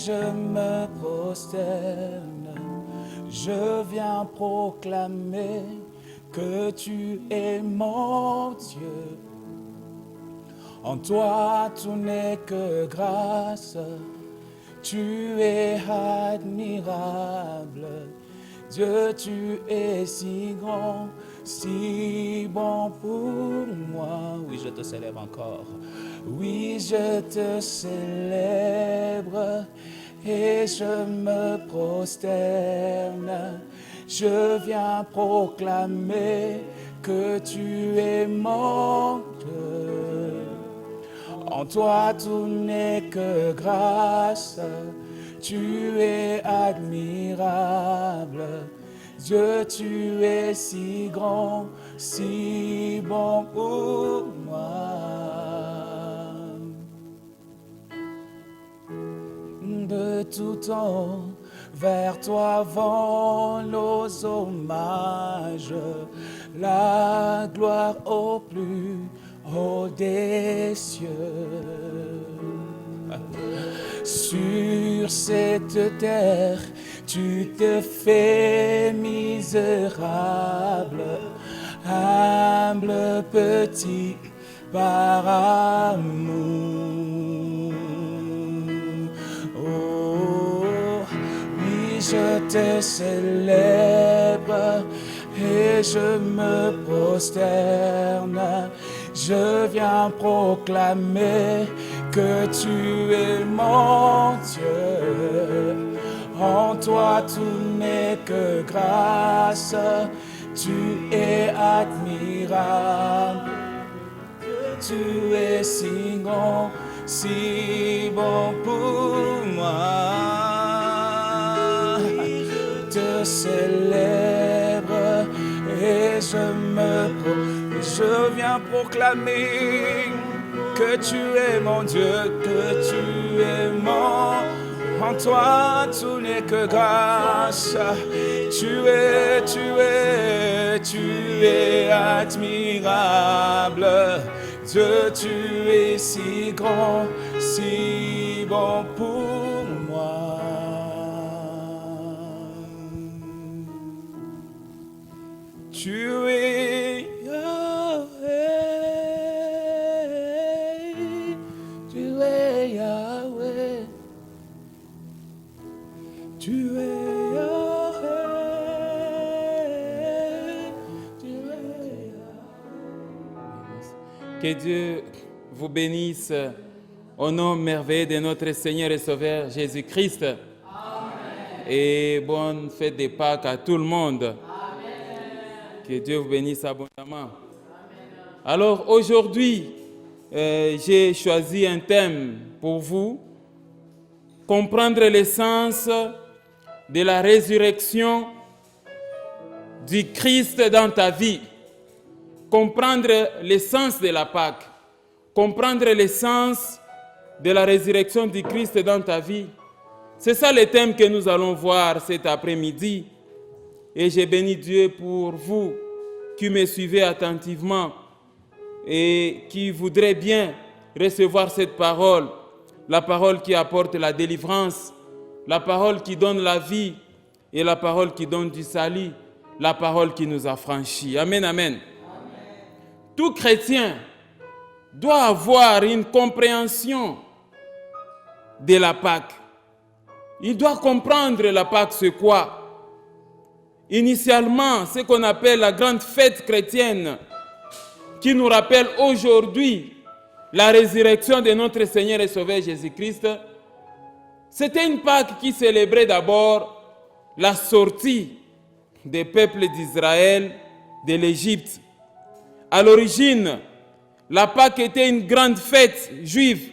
je me prosterne, je viens proclamer que tu es mon Dieu. En toi tout n'est que grâce, tu es admirable. Dieu, tu es si grand, si bon pour moi. Oui, je te célèbre encore. Oui, je te célèbre et je me prosterne. Je viens proclamer que tu es mon Dieu. En toi tout n'est que grâce, tu es admirable. Dieu, tu es si grand, si bon pour moi. De tout temps, vers toi vont nos hommages, la gloire au plus haut des cieux. Sur cette terre, tu te fais misérable, humble petit par amour. Oh, oui, je te célèbre et je me prosterne. Je viens proclamer que tu es mon Dieu. En toi tout n'est que grâce, tu es admirable. Tu es si grand, si bon pour moi. Je te célèbre et je viens proclamer que tu es mon Dieu, que tu es mon. En toi tout n'est que grâce, tu es admirable. Dieu, tu es si grand, si bon pour moi. Tu es Yahweh, tu es Yahweh, tu es Yahweh, tu es Yahweh. Que Dieu vous bénisse au nom merveilleux de notre Seigneur et Sauveur Jésus-Christ. Amen. Et bonne fête de Pâques à tout le monde. Amen. Que Dieu vous bénisse abondamment. Amen. Alors aujourd'hui, j'ai choisi un thème pour vous. Comprendre l'essence de la résurrection du Christ dans ta vie. Comprendre l'essence de la Pâque. Comprendre l'essence de la résurrection du Christ dans ta vie. C'est ça le thème que nous allons voir cet après-midi. Et j'ai béni Dieu pour vous qui me suivez attentivement et qui voudraient bien recevoir cette parole, la parole qui apporte la délivrance, la parole qui donne la vie et la parole qui donne du salut, la parole qui nous affranchit. Amen, amen. Amen. Tout chrétien doit avoir une compréhension de la Pâque. Il doit comprendre la Pâque, c'est quoi? Initialement, ce qu'on appelle la grande fête chrétienne, qui nous rappelle aujourd'hui la résurrection de notre Seigneur et Sauveur Jésus-Christ, c'était une Pâque qui célébrait d'abord la sortie des peuples d'Israël de l'Égypte. À l'origine, la Pâque était une grande fête juive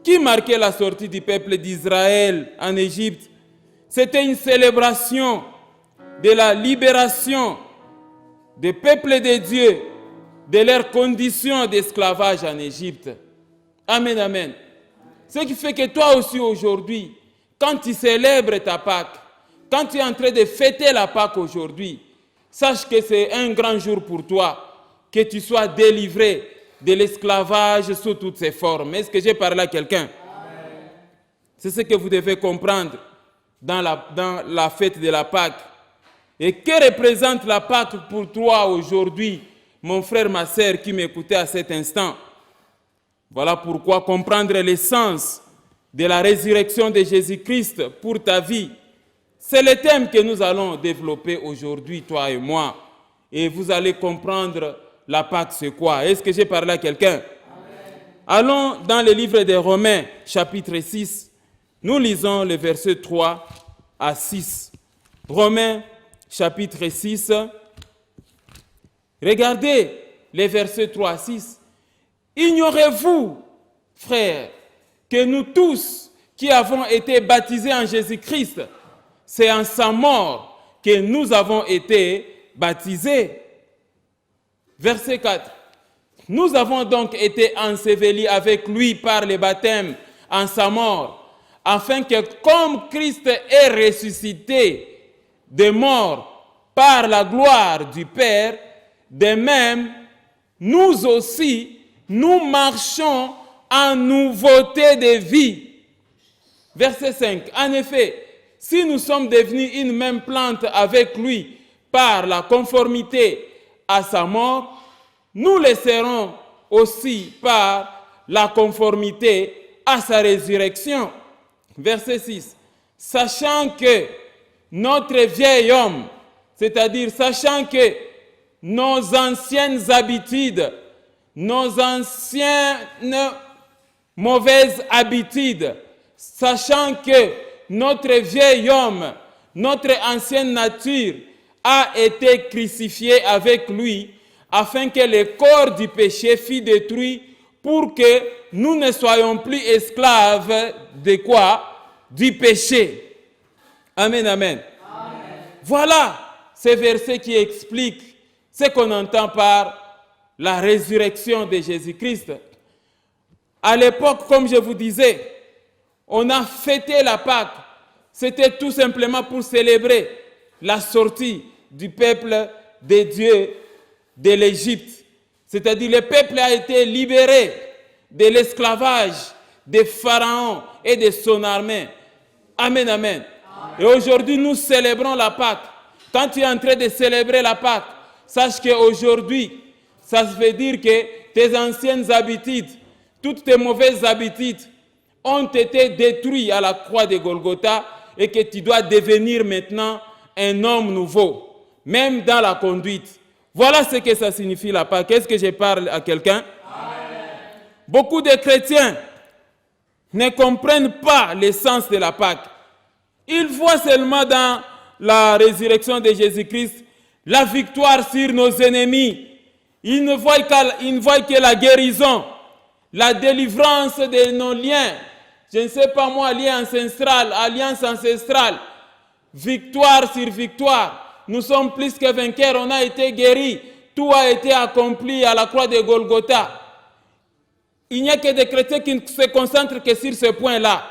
qui marquait la sortie du peuple d'Israël en Égypte. C'était une célébration de la libération des peuples de Dieu de leurs conditions d'esclavage en Égypte. Amen, amen. Ce qui fait que toi aussi aujourd'hui, quand tu célèbres ta Pâque, quand tu es en train de fêter la Pâque aujourd'hui, sache que c'est un grand jour pour toi, que tu sois délivré de l'esclavage sous toutes ses formes. Est-ce que j'ai parlé à quelqu'un? Amen. C'est ce que vous devez comprendre dans la fête de la Pâque. Et que représente la Pâque pour toi aujourd'hui, mon frère, ma sœur qui m'écoutait à cet instant? Voilà pourquoi comprendre l'essence de la résurrection de Jésus-Christ pour ta vie, c'est le thème que nous allons développer aujourd'hui, toi et moi. Et vous allez comprendre la Pâque, c'est quoi. Est-ce que j'ai parlé à quelqu'un? Allons dans le livre des Romains, chapitre 6. Nous lisons les versets 3 à 6. Romains, chapitre 6. Regardez les versets 3 à 6. Ignorez-vous, frères, que nous tous qui avons été baptisés en Jésus-Christ, c'est en sa mort que nous avons été baptisés. Verset 4. Nous avons donc été ensevelis avec lui par le baptême en sa mort, afin que comme Christ est ressuscité des morts par la gloire du Père, de même, nous aussi, nous marchons en nouveauté de vie. Verset 5. En effet, si nous sommes devenus une même plante avec lui par la conformité à sa mort, nous le serons aussi par la conformité à sa résurrection. Verset 6. Sachant que notre vieil homme, c'est-à-dire sachant que nos anciennes habitudes, nos anciennes mauvaises habitudes, sachant que notre vieil homme, notre ancienne nature a été crucifié avec lui, afin que le corps du péché fût détruit pour que nous ne soyons plus esclaves de quoi? Du péché. Amen, amen. Amen. Voilà ces versets qui expliquent ce qu'on entend par la résurrection de Jésus-Christ. À l'époque, comme je vous disais, on a fêté la Pâque. C'était tout simplement pour célébrer la sortie du peuple de Dieu de l'Égypte. C'est-à-dire le peuple a été libéré de l'esclavage des pharaons et de son armée. Amen, amen. Et aujourd'hui, nous célébrons la Pâque. Quand tu es en train de célébrer la Pâque, sache qu'aujourd'hui, ça veut dire que tes anciennes habitudes, toutes tes mauvaises habitudes ont été détruites à la croix de Golgotha et que tu dois devenir maintenant un homme nouveau, même dans la conduite. Voilà ce que ça signifie la Pâque. Est-ce que je parle à quelqu'un? Beaucoup de chrétiens ne comprennent pas l'essence de la Pâque. Ils voient seulement dans la résurrection de Jésus-Christ la victoire sur nos ennemis. Ils ne voient que la guérison, la délivrance de nos liens. Je ne sais pas moi, alliance ancestrale, victoire sur victoire. Nous sommes plus que vainqueurs, on a été guéris. Tout a été accompli à la croix de Golgotha. Il n'y a que des chrétiens qui ne se concentrent que sur ce point-là.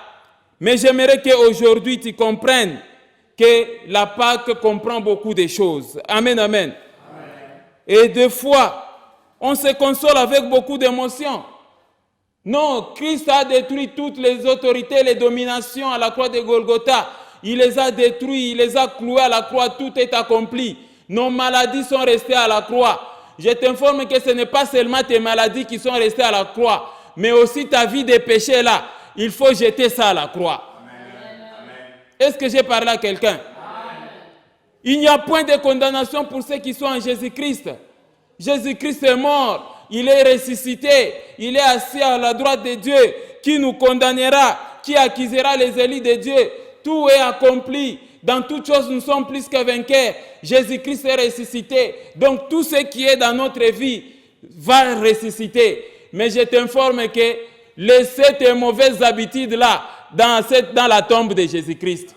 Mais j'aimerais qu'aujourd'hui tu comprennes que la Pâque comprend beaucoup de choses. Amen, amen. Et des fois, on se console avec beaucoup d'émotions. Non, Christ a détruit toutes les autorités, les dominations à la croix de Golgotha. Il les a détruits, il les a cloués à la croix, tout est accompli. Nos maladies sont restées à la croix. Je t'informe que ce n'est pas seulement tes maladies qui sont restées à la croix, mais aussi ta vie de péché là. Il faut jeter ça à la croix. Est-ce que j'ai parlé à quelqu'un? Il n'y a point de condamnation pour ceux qui sont en Jésus-Christ. Jésus-Christ est mort, il est ressuscité, il est assis à la droite de Dieu, qui nous condamnera, qui accusera les élus de Dieu. Tout est accompli. Dans toutes choses, nous sommes plus que vainqueurs. Jésus-Christ est ressuscité. Donc, tout ce qui est dans notre vie va ressusciter. Mais je t'informe que laissez tes mauvaises habitudes-là dans la tombe de Jésus-Christ.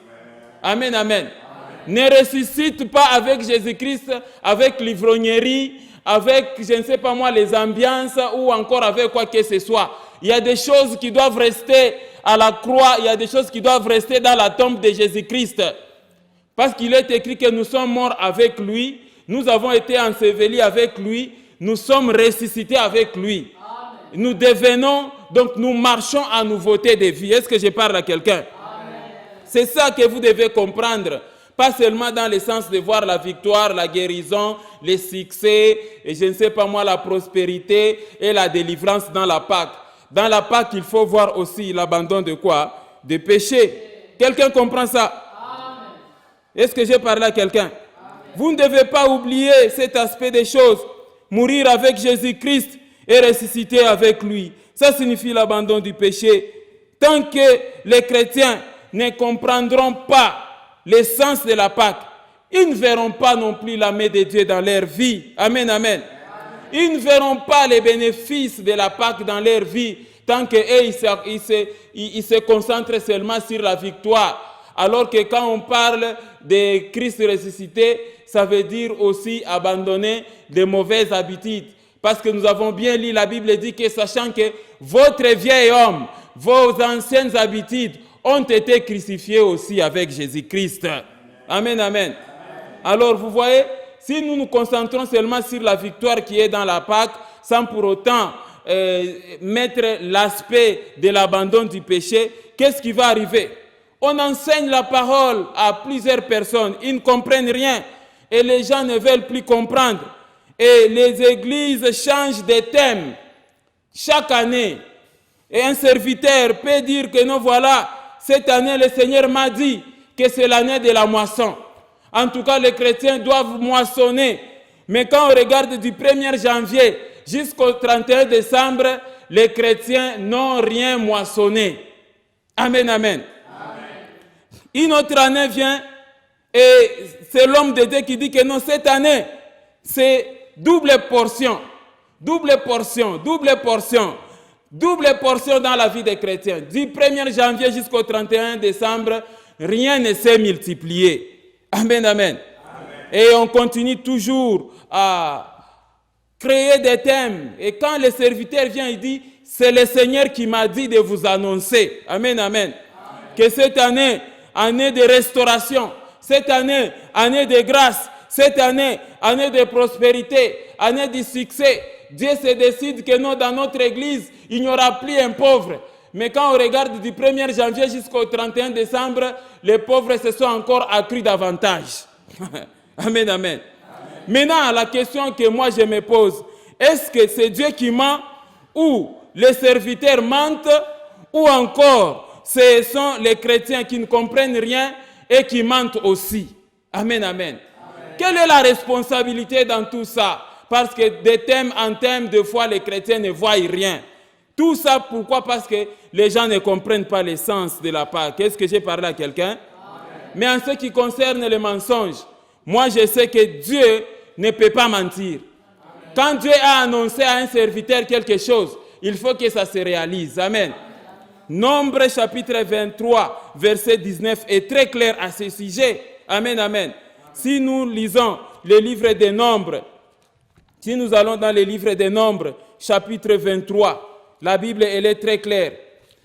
Amen, amen. Ne ressuscite pas avec Jésus-Christ, avec l'ivrognerie, avec, je ne sais pas moi, les ambiances ou encore avec quoi que ce soit. Il y a des choses qui doivent rester à la croix, il y a des choses qui doivent rester dans la tombe de Jésus-Christ. Parce qu'il est écrit que nous sommes morts avec lui, nous avons été ensevelis avec lui, nous sommes ressuscités avec lui. nous devenons, donc nous marchons en nouveauté de vie. Est-ce que je parle à quelqu'un? C'est ça que vous devez comprendre. Pas seulement dans le sens de voir la victoire, la guérison, les succès, et je ne sais pas moi, la prospérité et la délivrance dans la Pâque. Dans la Pâque, il faut voir aussi l'abandon de quoi? De péché. Quelqu'un comprend ça? Est-ce que j'ai parlé à quelqu'un? Vous ne devez pas oublier cet aspect des choses. Mourir avec Jésus-Christ et ressusciter avec lui. Ça signifie l'abandon du péché. Tant que les chrétiens ne comprendront pas l'essence de la Pâque, ils ne verront pas non plus la main de Dieu dans leur vie. Amen, amen. Ils ne verront pas les bénéfices de la Pâque dans leur vie tant qu'eux, ils se concentrent seulement sur la victoire. Alors que quand on parle de Christ ressuscité, ça veut dire aussi abandonner de mauvaises habitudes. Parce que nous avons bien lu, la Bible dit que sachant que votre vieil homme, vos anciennes habitudes ont été crucifiées aussi avec Jésus-Christ. Amen, amen. Alors vous voyez, si nous nous concentrons seulement sur la victoire qui est dans la Pâque, sans pour autant mettre l'aspect de l'abandon du péché, qu'est-ce qui va arriver? On enseigne la parole à plusieurs personnes, ils ne comprennent rien et les gens ne veulent plus comprendre. Et les églises changent de thème chaque année. Et un serviteur peut dire que non, voilà, cette année le Seigneur m'a dit que c'est l'année de la moisson. En tout cas, les chrétiens doivent moissonner. Mais quand on regarde du 1er janvier jusqu'au 31 décembre, les chrétiens n'ont rien moissonné. Amen, amen. Une autre année vient et c'est l'homme de Dieu qui dit que non, cette année, c'est double portion, double portion, double portion, double portion dans la vie des chrétiens. Du 1er janvier jusqu'au 31 décembre, rien ne s'est multiplié. Amen, amen. Et on continue toujours à créer des thèmes. Et quand le serviteur vient, il dit, c'est le Seigneur qui m'a dit de vous annoncer. Amen, amen. Que cette année, année de restauration, cette année, année de grâce, cette année, année de prospérité, année de succès, Dieu se décide que non, dans notre église, il n'y aura plus un pauvre. Mais quand on regarde du 1er janvier jusqu'au 31 décembre, les pauvres se sont encore accrus davantage. Amen, amen. Maintenant, la question que moi je me pose, est-ce que c'est Dieu qui ment ou les serviteurs mentent ou encore ce sont les chrétiens qui ne comprennent rien et qui mentent aussi? Amen, amen. Quelle est la responsabilité dans tout ça? Parce que de thème en thème, des fois, les chrétiens ne voient rien. Tout ça, pourquoi? Parce que les gens ne comprennent pas l'essence de la Pâque. Est-ce que j'ai parlé à quelqu'un? Mais en ce qui concerne les mensonges, moi, je sais que Dieu ne peut pas mentir. Quand Dieu a annoncé à un serviteur quelque chose, il faut que ça se réalise. Amen. Nombre chapitre 23, verset 19 est très clair à ce sujet. Amen, amen. Si nous lisons le livre des Nombres, si nous allons dans le livre des Nombres, chapitre 23, la Bible, elle est très claire.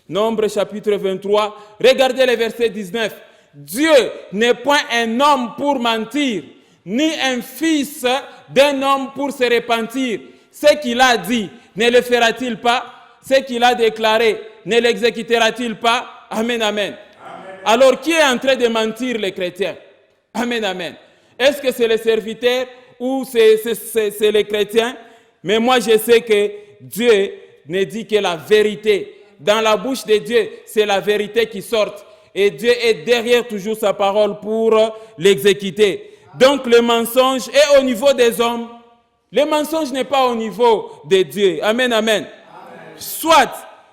Nombre, chapitre 23, regardez le verset 19. Dieu n'est point un homme pour mentir, ni un fils d'un homme pour se repentir. Ce qu'il a dit, ne le fera-t-il pas? Ce qu'il a déclaré, ne l'exécutera-t-il pas? Amen, amen. Alors, qui est en train de mentir, les chrétiens? Amen, amen. Est-ce que c'est les serviteurs ou c'est les chrétiens? Mais moi, je sais que Dieu ne dit que la vérité. Dans la bouche de Dieu, c'est la vérité qui sort. Et Dieu est derrière toujours sa parole pour l'exécuter. Donc, le mensonge est au niveau des hommes. Le mensonge n'est pas au niveau de Dieu. Amen, amen. Soit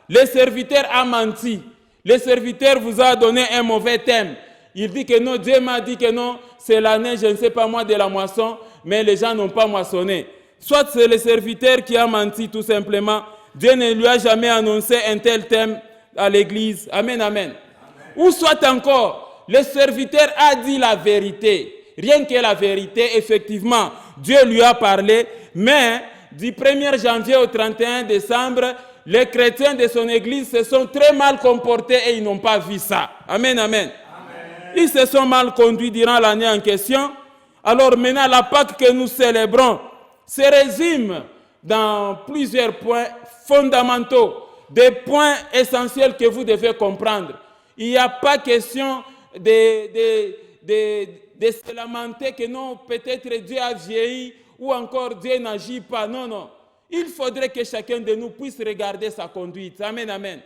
le serviteur a menti. Le serviteur vous a donné un mauvais thème. Il dit que non, Dieu m'a dit que non, c'est l'année, je ne sais pas moi, de la moisson, mais les gens n'ont pas moissonné. Soit c'est le serviteur qui a menti tout simplement. Dieu ne lui a jamais annoncé un tel thème à l'église. Amen, amen. Ou soit encore, le serviteur a dit la vérité. Rien que la vérité, effectivement, Dieu lui a parlé, mais du 1er janvier au 31 décembre, les chrétiens de son église se sont très mal comportés et ils n'ont pas vu ça. Amen, amen. Ils se sont mal conduits durant l'année en question. Alors maintenant, la Pâque que nous célébrons se résume dans plusieurs points fondamentaux, des points essentiels que vous devez comprendre. Il n'y a pas question de se lamenter que non, peut-être Dieu a vieilli ou encore Dieu n'agit pas. Non, non. Il faudrait que chacun de nous puisse regarder sa conduite. Amen, amen.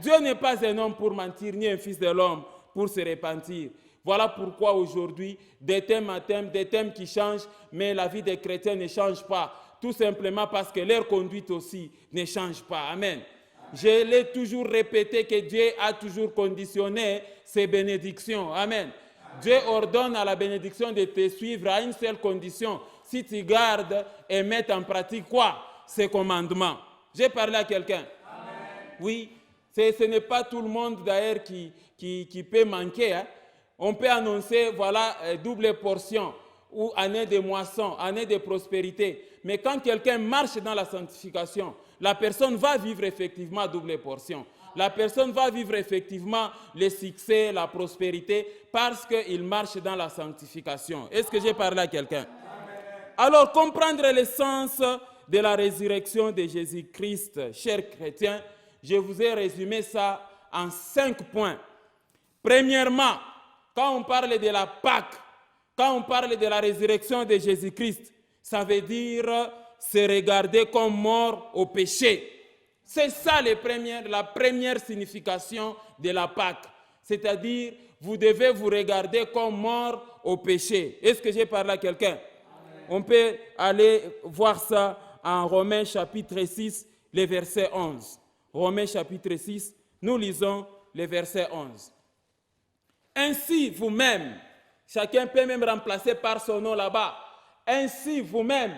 Dieu n'est pas un homme pour mentir, ni un fils de l'homme pour se repentir. Voilà pourquoi aujourd'hui, des thèmes à thèmes, des thèmes qui changent, mais la vie des chrétiens ne change pas. Tout simplement parce que leur conduite aussi ne change pas. Amen. Je l'ai toujours répété que Dieu a toujours conditionné ses bénédictions. Amen. Dieu ordonne à la bénédiction de te suivre à une seule condition. Si tu gardes et mets en pratique quoi? Ses commandements. J'ai parlé à quelqu'un. Oui, ce n'est pas tout le monde d'ailleurs qui peut manquer. Hein. On peut annoncer, voilà, double portion ou année de moisson, année de prospérité. Mais quand quelqu'un marche dans la sanctification, la personne va vivre effectivement double portion. La personne va vivre effectivement le succès, la prospérité, parce qu'il marche dans la sanctification. Est-ce que j'ai parlé à quelqu'un? Alors, comprendre le sens de la résurrection de Jésus-Christ, chers chrétiens, je vous ai résumé ça en 5 points. Premièrement, quand on parle de la Pâque, quand on parle de la résurrection de Jésus-Christ, ça veut dire se regarder comme mort au péché. C'est ça la première signification de la Pâque. C'est-à-dire, vous devez vous regarder comme mort au péché. Est-ce que j'ai parlé à quelqu'un? On peut aller voir ça en Romains chapitre 6, le verset 11. Romains chapitre 6, nous lisons le verset 11. Ainsi vous-même, chacun peut même remplacer par son nom là-bas. Ainsi vous-même,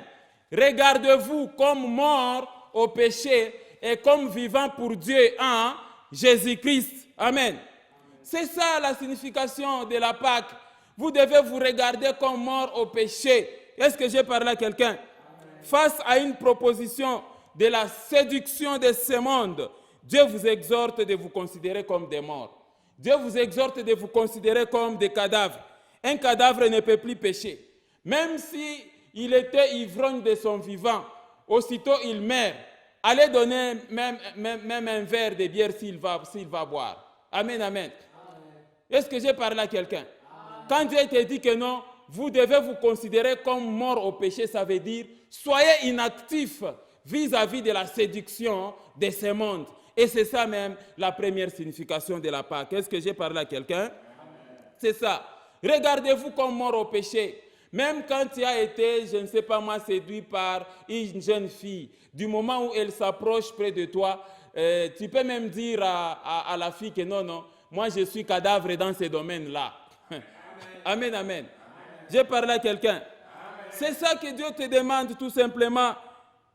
regardez-vous comme mort au péché et comme vivant pour Dieu en Jésus-Christ. Amen. C'est ça la signification de la Pâque. Vous devez vous regarder comme mort au péché. Est-ce que j'ai parlé à quelqu'un? Face à une proposition de la séduction de ce monde, Dieu vous exhorte de vous considérer comme des morts. Dieu vous exhorte de vous considérer comme des cadavres. Un cadavre ne peut plus pécher. Même s'il était ivrogne de son vivant, aussitôt il meurt. Allez donner même un verre de bière s'il va boire. Amen, amen. Est-ce que j'ai parlé à quelqu'un? Quand Dieu te dit que non, vous devez vous considérer comme mort au péché, ça veut dire soyez inactifs vis-à-vis de la séduction de ce monde. Et c'est ça même la première signification de la Pâque. Est-ce que j'ai parlé à quelqu'un? C'est ça. Regardez-vous comme mort au péché. Même quand tu as été, je ne sais pas moi, séduit par une jeune fille, du moment où elle s'approche près de toi, tu peux même dire à la fille que non, non, moi je suis cadavre dans ce domaine-là. Amen, amen. J'ai parlé à quelqu'un. C'est ça que Dieu te demande tout simplement.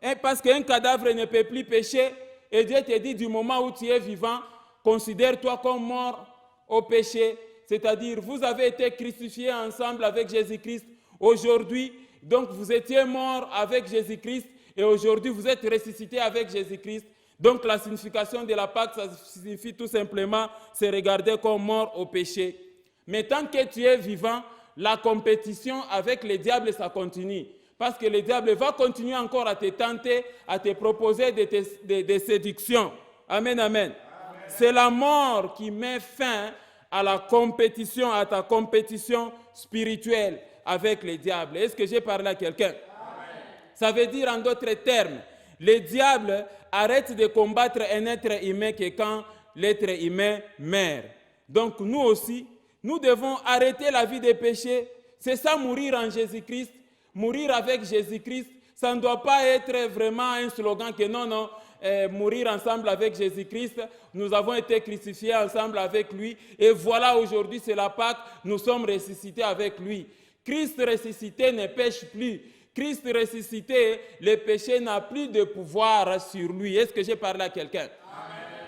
Hein, parce qu'un cadavre ne peut plus pécher. Et Dieu te dit du moment où tu es vivant, considère-toi comme mort au péché. C'est-à-dire, vous avez été crucifiés ensemble avec Jésus-Christ. Aujourd'hui, donc vous étiez mort avec Jésus-Christ. Et aujourd'hui, vous êtes ressuscité avec Jésus-Christ. Donc la signification de la Pâque, ça signifie tout simplement se regarder comme mort au péché. Mais tant que tu es vivant, la compétition avec le diable, ça continue. Parce que le diable va continuer encore à te tenter, à te proposer des séductions. Amen, amen. C'est la mort qui met fin à la compétition, à ta compétition spirituelle avec le diable. Est-ce que j'ai parlé à quelqu'un? Ça veut dire en d'autres termes, le diable arrête de combattre un être humain que quand l'être humain meurt. Donc nous aussi, nous devons arrêter la vie des péchés. C'est ça, mourir en Jésus-Christ. Mourir avec Jésus-Christ, ça ne doit pas être vraiment un slogan que non, non, mourir ensemble avec Jésus-Christ, nous avons été crucifiés ensemble avec lui, et voilà aujourd'hui c'est la Pâque, nous sommes ressuscités avec lui. Christ ressuscité ne pêche plus. Christ ressuscité, le péché n'a plus de pouvoir sur lui. Est-ce que j'ai parlé à quelqu'un?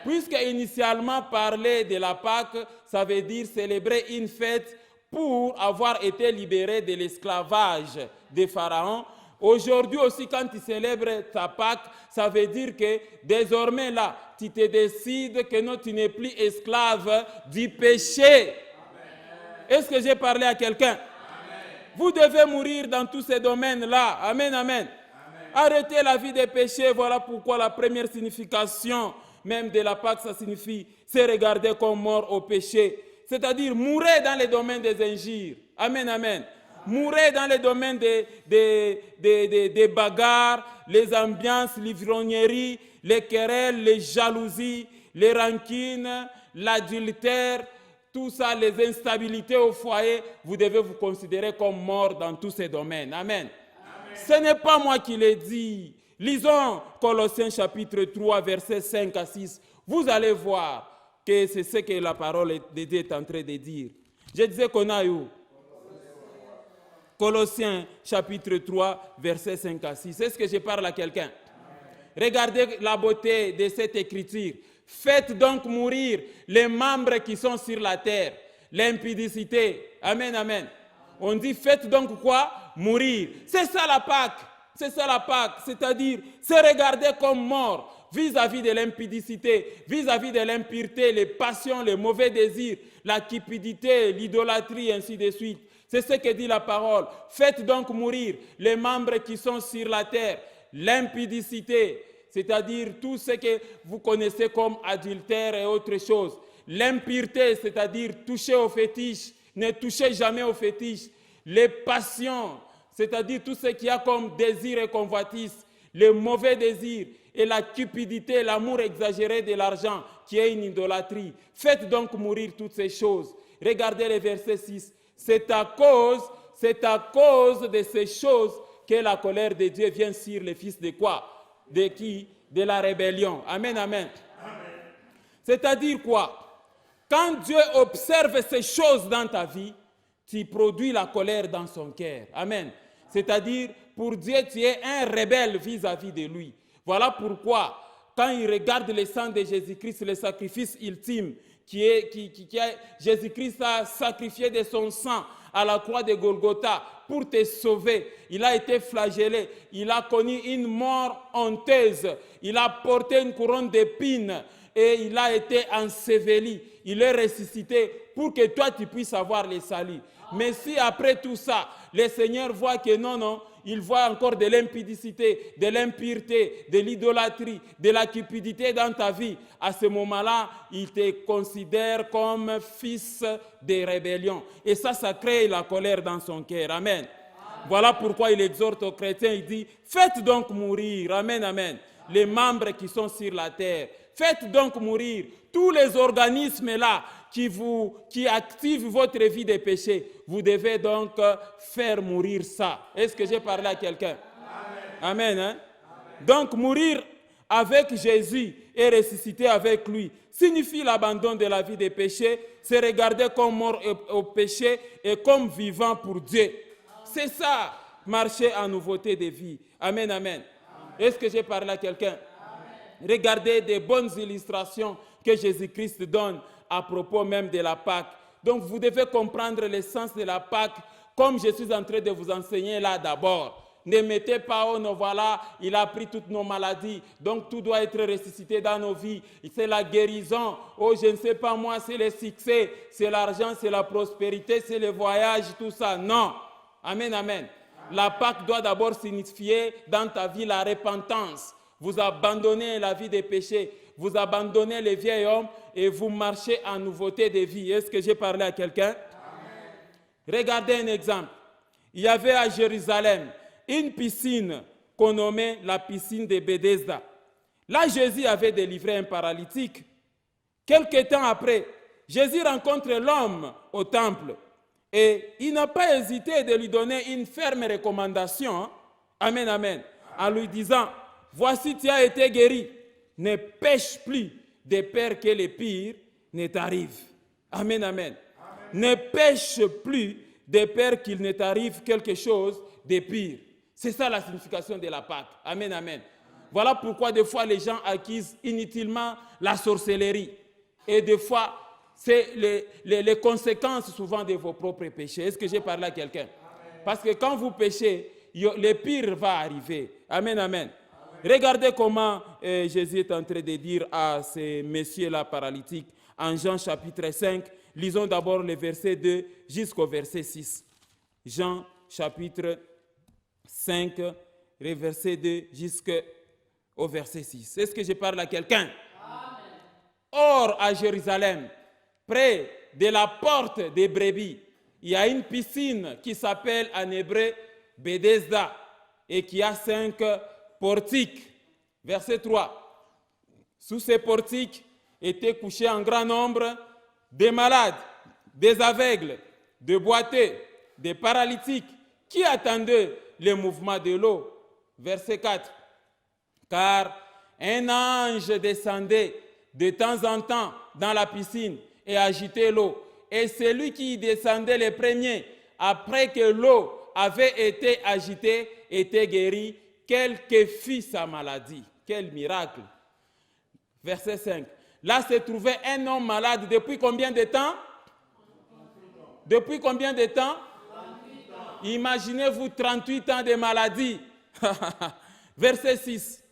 Puisque initialement parler de la Pâque, ça veut dire célébrer une fête pour avoir été libéré de l'esclavage des pharaons. Aujourd'hui aussi, quand tu célèbres ta Pâque, ça veut dire que désormais là, tu te décides que non, tu n'es plus esclave du péché. Est-ce que j'ai parlé à quelqu'un? Vous devez mourir dans tous ces domaines-là. Amen, amen. Arrêtez la vie des péchés. Voilà pourquoi la première signification même de la Pâque, ça signifie se regarder comme mort au péché. C'est-à-dire mourir dans les domaines des injures. Amen, amen. Mourir dans les domaines des bagarres, les ambiances, l'ivrognerie, les querelles, les jalousies, les rancines, l'adultère, tout ça, les instabilités au foyer, vous devez vous considérer comme mort dans tous ces domaines. Amen. Ce n'est pas moi qui l'ai dit. Lisons Colossiens chapitre 3, versets 5 à 6. Vous allez voir que c'est ce que la parole de Dieu est en train de dire. Je disais qu'on a eu Colossiens chapitre 3, versets 5 à 6. Est-ce que je parle à quelqu'un? Regardez la beauté de cette écriture. Faites donc mourir les membres qui sont sur la terre. L'impudicité. Amen, amen. On dit faites donc quoi? Mourir. C'est ça la Pâque. C'est ça la Pâque. C'est-à-dire se regarder comme mort vis-à-vis de l'impudicité, vis-à-vis de l'impureté, les passions, les mauvais désirs, la cupidité, l'idolâtrie, ainsi de suite. C'est ce que dit la parole. Faites donc mourir les membres qui sont sur la terre. L'impudicité, c'est-à-dire tout ce que vous connaissez comme adultère et autre chose. L'impureté, c'est-à-dire toucher aux fétiches. Ne touchez jamais aux fétiches. Les passions, c'est-à-dire tout ce qu'il y a comme désir et convoitise. Les mauvais désirs et la cupidité, l'amour exagéré de l'argent, qui est une idolâtrie. Faites donc mourir toutes ces choses. Regardez le verset 6. C'est à cause de ces choses que la colère de Dieu vient sur les fils de quoi? De qui? De la rébellion. Amen, amen. C'est-à-dire quoi? Quand Dieu observe ces choses dans ta vie, tu produis la colère dans son cœur. Amen. C'est-à-dire, pour Dieu, tu es un rebelle vis-à-vis de lui. Voilà pourquoi, quand il regarde le sang de Jésus-Christ, le sacrifice ultime, Jésus-Christ a sacrifié de son sang à la croix de Golgotha pour te sauver. Il a été flagellé, il a connu une mort honteuse, il a porté une couronne d'épines et il a été enseveli. Il est ressuscité pour que toi tu puisses avoir le salut. Mais si après tout ça, le Seigneur voit que non, il voit encore de l'impudicité, de l'impureté, de l'idolâtrie, de la cupidité dans ta vie, à ce moment-là, il te considère comme fils de rébellion. Et ça crée la colère dans son cœur. Amen. Voilà pourquoi il exhorte aux chrétiens, il dit, faites donc mourir, amen, amen, les membres qui sont sur la terre. Faites donc mourir tous les organismes là qui activent votre vie de péché. Vous devez donc faire mourir ça. Est-ce que j'ai parlé à quelqu'un? Amen. Hein? Donc mourir avec Jésus et ressusciter avec lui signifie l'abandon de la vie des péchés, se regarder comme mort au péché et comme vivant pour Dieu. C'est ça, marcher en nouveauté de vie. Amen, amen. Est-ce que j'ai parlé à quelqu'un? Regardez des bonnes illustrations que Jésus-Christ donne à propos même de la Pâque. Donc vous devez comprendre l'essence de la Pâque comme je suis en train de vous enseigner là d'abord. Ne mettez pas, oh non, voilà, il a pris toutes nos maladies, donc tout doit être ressuscité dans nos vies. C'est la guérison, oh je ne sais pas moi, c'est le succès, c'est l'argent, c'est la prospérité, c'est le voyage, tout ça. Non. Amen, amen. La Pâque doit d'abord signifier dans ta vie la repentance. Vous abandonnez la vie des péchés, vous abandonnez les vieils hommes et vous marchez en nouveauté de vie. Est-ce que j'ai parlé à quelqu'un? Regardez un exemple. Il y avait à Jérusalem une piscine qu'on nommait la piscine de Bethesda. Là, Jésus avait délivré un paralytique. Quelque temps après, Jésus rencontre l'homme au temple et il n'a pas hésité de lui donner une ferme recommandation. Amen, amen. En lui disant, voici, tu as été guéri. Ne pêche plus de peur que le pire ne t'arrive. Amen, amen. Ne pêche plus de peur qu'il ne t'arrive quelque chose de pire. C'est ça la signification de la Pâque. Amen, amen. Voilà pourquoi des fois les gens acquisent inutilement la sorcellerie. Et des fois, c'est les conséquences souvent de vos propres péchés. Est-ce que j'ai parlé à quelqu'un? Parce que quand vous péchez, le pire va arriver. Amen, amen. Regardez comment Jésus est en train de dire à ces messieurs-là paralytiques en Jean chapitre 5. Lisons d'abord le verset 2 jusqu'au verset 6. Jean chapitre 5, verset 2 jusqu'au verset 6. Est-ce que je parle à quelqu'un? Amen. Or, à Jérusalem, près de la porte des brebis, il y a une piscine qui s'appelle en hébreu Bethesda et qui a 5 portiques. Verset 3. Sous ces portiques étaient couchés en grand nombre des malades, des aveugles, des boiteux, des paralytiques qui attendaient le mouvement de l'eau. Verset 4. Car un ange descendait de temps en temps dans la piscine et agitait l'eau. Et celui qui descendait le premier, après que l'eau avait été agitée, était guéri, quelle que fût sa maladie. Quel miracle. Verset 5. Là se trouvait un homme malade depuis combien de temps? Depuis combien de temps? 38 ans. Imaginez-vous 38 ans de maladie. Verset 6.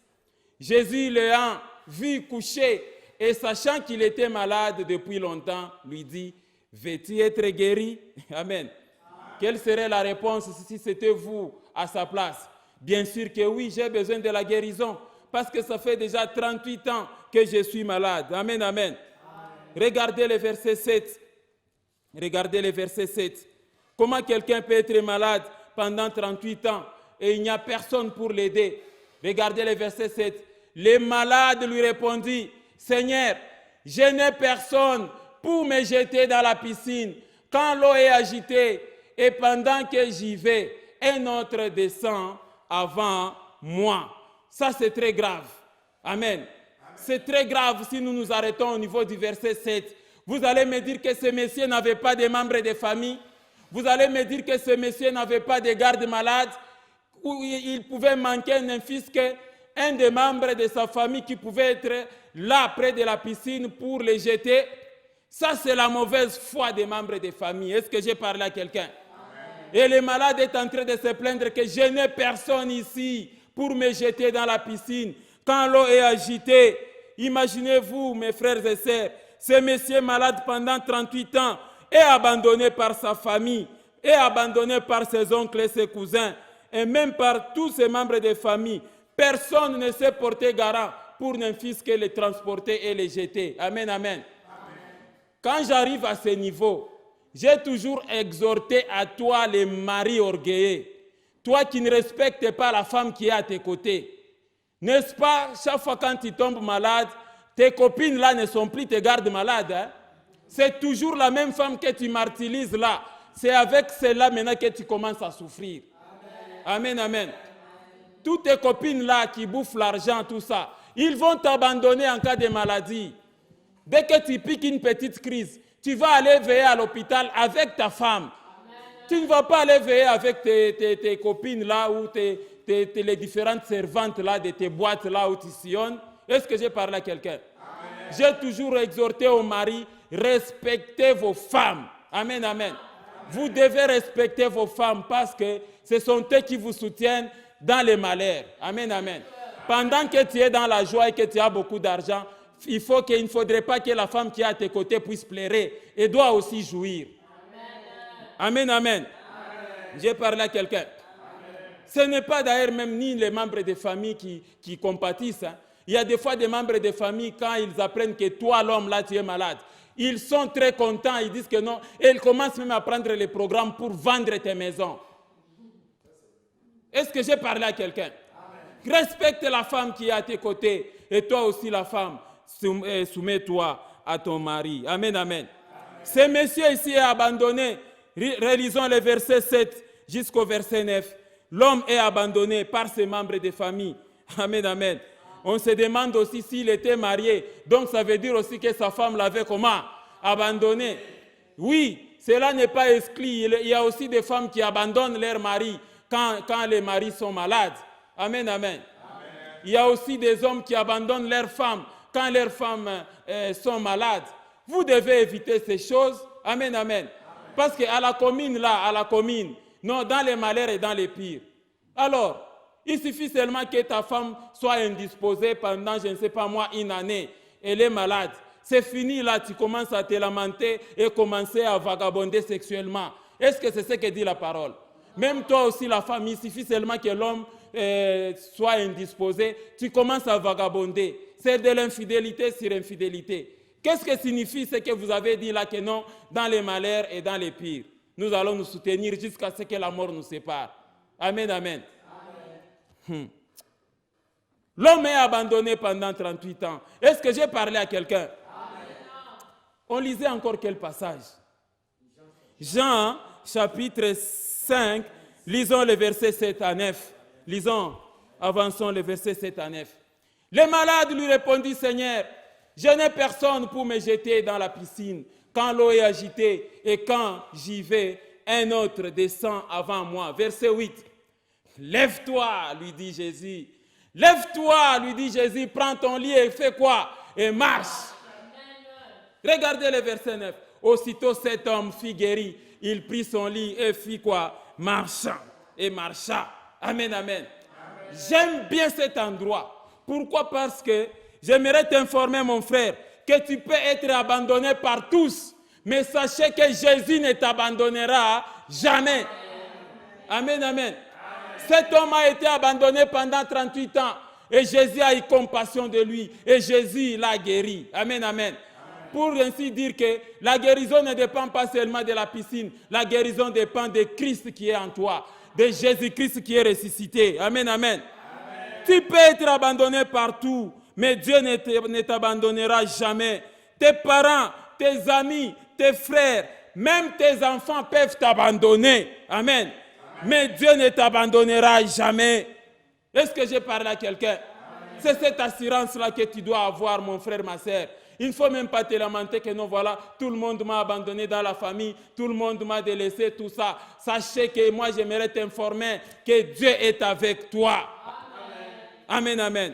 Jésus l'ayant vu coucher et sachant qu'il était malade depuis longtemps, lui dit, veux-tu être guéri? Amen. Quelle serait la réponse si c'était vous à sa place? Bien sûr que oui, j'ai besoin de la guérison parce que ça fait déjà 38 ans que je suis malade. Amen, amen. Regardez le verset 7. Regardez le verset 7. Comment quelqu'un peut être malade pendant 38 ans et il n'y a personne pour l'aider? Regardez le verset 7. Le malade lui répondit, Seigneur, je n'ai personne pour me jeter dans la piscine quand l'eau est agitée et pendant que j'y vais, un autre descend avant moi. Ça, c'est très grave. Amen. C'est très grave si nous nous arrêtons au niveau du verset 7. Vous allez me dire que ce monsieur n'avait pas de membres de famille. Vous allez me dire que ce monsieur n'avait pas de garde malade. Ou il pouvait manquer un fils qu'un des membres de sa famille qui pouvait être là près de la piscine pour les jeter. Ça, c'est la mauvaise foi des membres de famille. Est-ce que j'ai parlé à quelqu'un? Et le malade est en train de se plaindre que je n'ai personne ici pour me jeter dans la piscine. Quand l'eau est agitée, imaginez-vous, mes frères et sœurs, ce monsieur malade pendant 38 ans est abandonné par sa famille, est abandonné par ses oncles et ses cousins, et même par tous ses membres de famille. Personne ne s'est porté garant pour un fils que le transporter et le jeter. Amen, amen. Quand j'arrive à ce niveau, j'ai toujours exhorté à toi les maris orgueilleux, toi qui ne respectes pas la femme qui est à tes côtés. N'est-ce pas, chaque fois quand tu tombes malade, tes copines là ne sont plus tes gardes malades. Hein? C'est toujours la même femme que tu martyrises là. C'est avec celle-là maintenant que tu commences à souffrir. Amen, amen. Toutes tes copines là qui bouffent l'argent, tout ça, ils vont t'abandonner en cas de maladie. Dès que tu piques une petite crise, tu vas aller veiller à l'hôpital avec ta femme. Tu ne vas pas aller veiller avec tes copines là ou les différentes servantes là de tes boîtes là où tu sillonnes. Est-ce que j'ai parlé à quelqu'un? J'ai toujours exhorté aux maris, respectez vos femmes. Amen, amen. Vous devez respecter vos femmes parce que ce sont eux qui vous soutiennent dans les malheurs. Amen, amen. Pendant que tu es dans la joie et que tu as beaucoup d'argent, il ne faudrait pas que la femme qui est à tes côtés puisse pleurer et doit aussi jouir. Amen, amen. J'ai parlé à quelqu'un. Ce n'est pas d'ailleurs même ni les membres de famille qui compatissent. Hein. Il y a des fois des membres de famille, quand ils apprennent que toi, l'homme, là, tu es malade, ils sont très contents, ils disent que non, et ils commencent même à prendre les programmes pour vendre tes maisons. Est-ce que j'ai parlé à quelqu'un? Respecte la femme qui est à tes côtés, et toi aussi la femme, soumets-toi à ton mari. Amen, amen. Ce monsieur ici est abandonné. Relisons le verset 7 jusqu'au verset 9. L'homme est abandonné par ses membres de famille. Amen, amen. On se demande aussi s'il était marié. Donc ça veut dire aussi que sa femme l'avait comment? Abandonné. Oui, cela n'est pas exclu. Il y a aussi des femmes qui abandonnent leur mari quand les maris sont malades. Amen, amen. Il y a aussi des hommes qui abandonnent leurs femmes quand leurs femmes sont malades. Vous devez éviter ces choses. Amen, amen. Parce qu'à la commune, non, dans les malheurs et dans les pires. Alors, il suffit seulement que ta femme soit indisposée pendant, je ne sais pas moi, une année. Elle est malade. C'est fini là, tu commences à te lamenter et commencer à vagabonder sexuellement. Est-ce que c'est ce que dit la parole? Même toi aussi, la femme, il suffit seulement que l'homme soit indisposé, tu commences à vagabonder. C'est de l'infidélité sur infidélité. Qu'est-ce que signifie ce que vous avez dit là que non, dans les malheurs et dans les pires? Nous allons nous soutenir jusqu'à ce que la mort nous sépare. Amen, amen. L'homme est abandonné pendant 38 ans. Est-ce que j'ai parlé à quelqu'un? On lisait encore quel passage? Jean, chapitre 5, lisons les versets 7 à 9. Lisons, avançons les versets 7 à 9. Le malade lui répondit, Seigneur, je n'ai personne pour me jeter dans la piscine quand l'eau est agitée et quand j'y vais, un autre descend avant moi. Verset 8. Lève-toi, lui dit Jésus. Lève-toi, lui dit Jésus, prends ton lit et fais quoi? Et marche. Regardez le verset 9. Aussitôt cet homme fut guéri. Il prit son lit et fit quoi? Marcha. Et marcha. Amen, amen. J'aime bien cet endroit. Pourquoi? Parce que j'aimerais t'informer, mon frère, que tu peux être abandonné par tous. Mais sachez que Jésus ne t'abandonnera jamais. Amen, amen. Cet homme a été abandonné pendant 38 ans. Et Jésus a eu compassion de lui. Et Jésus l'a guéri. Amen, amen. Pour ainsi dire que la guérison ne dépend pas seulement de la piscine. La guérison dépend de Christ qui est en toi. De Jésus-Christ qui est ressuscité. Amen, amen. Tu peux être abandonné partout. Mais Dieu ne t'abandonnera jamais. Tes parents, tes amis, tes frères, même tes enfants peuvent t'abandonner. Amen. Mais Dieu ne t'abandonnera jamais. Est-ce que j'ai parlé à quelqu'un? C'est cette assurance-là que tu dois avoir, mon frère, ma sœur. Il ne faut même pas te lamenter que non, voilà, tout le monde m'a abandonné dans la famille, tout le monde m'a délaissé, tout ça. Sachez que moi, j'aimerais t'informer que Dieu est avec toi. Amen, amen.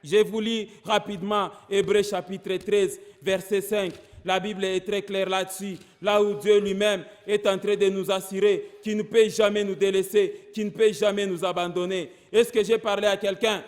Je vous lis rapidement Hébreux chapitre 13, verset 5. La Bible est très claire là-dessus. Là où Dieu lui-même est en train de nous assurer qu'il ne peut jamais nous délaisser, qu'il ne peut jamais nous abandonner. Est-ce que j'ai parlé à quelqu'un?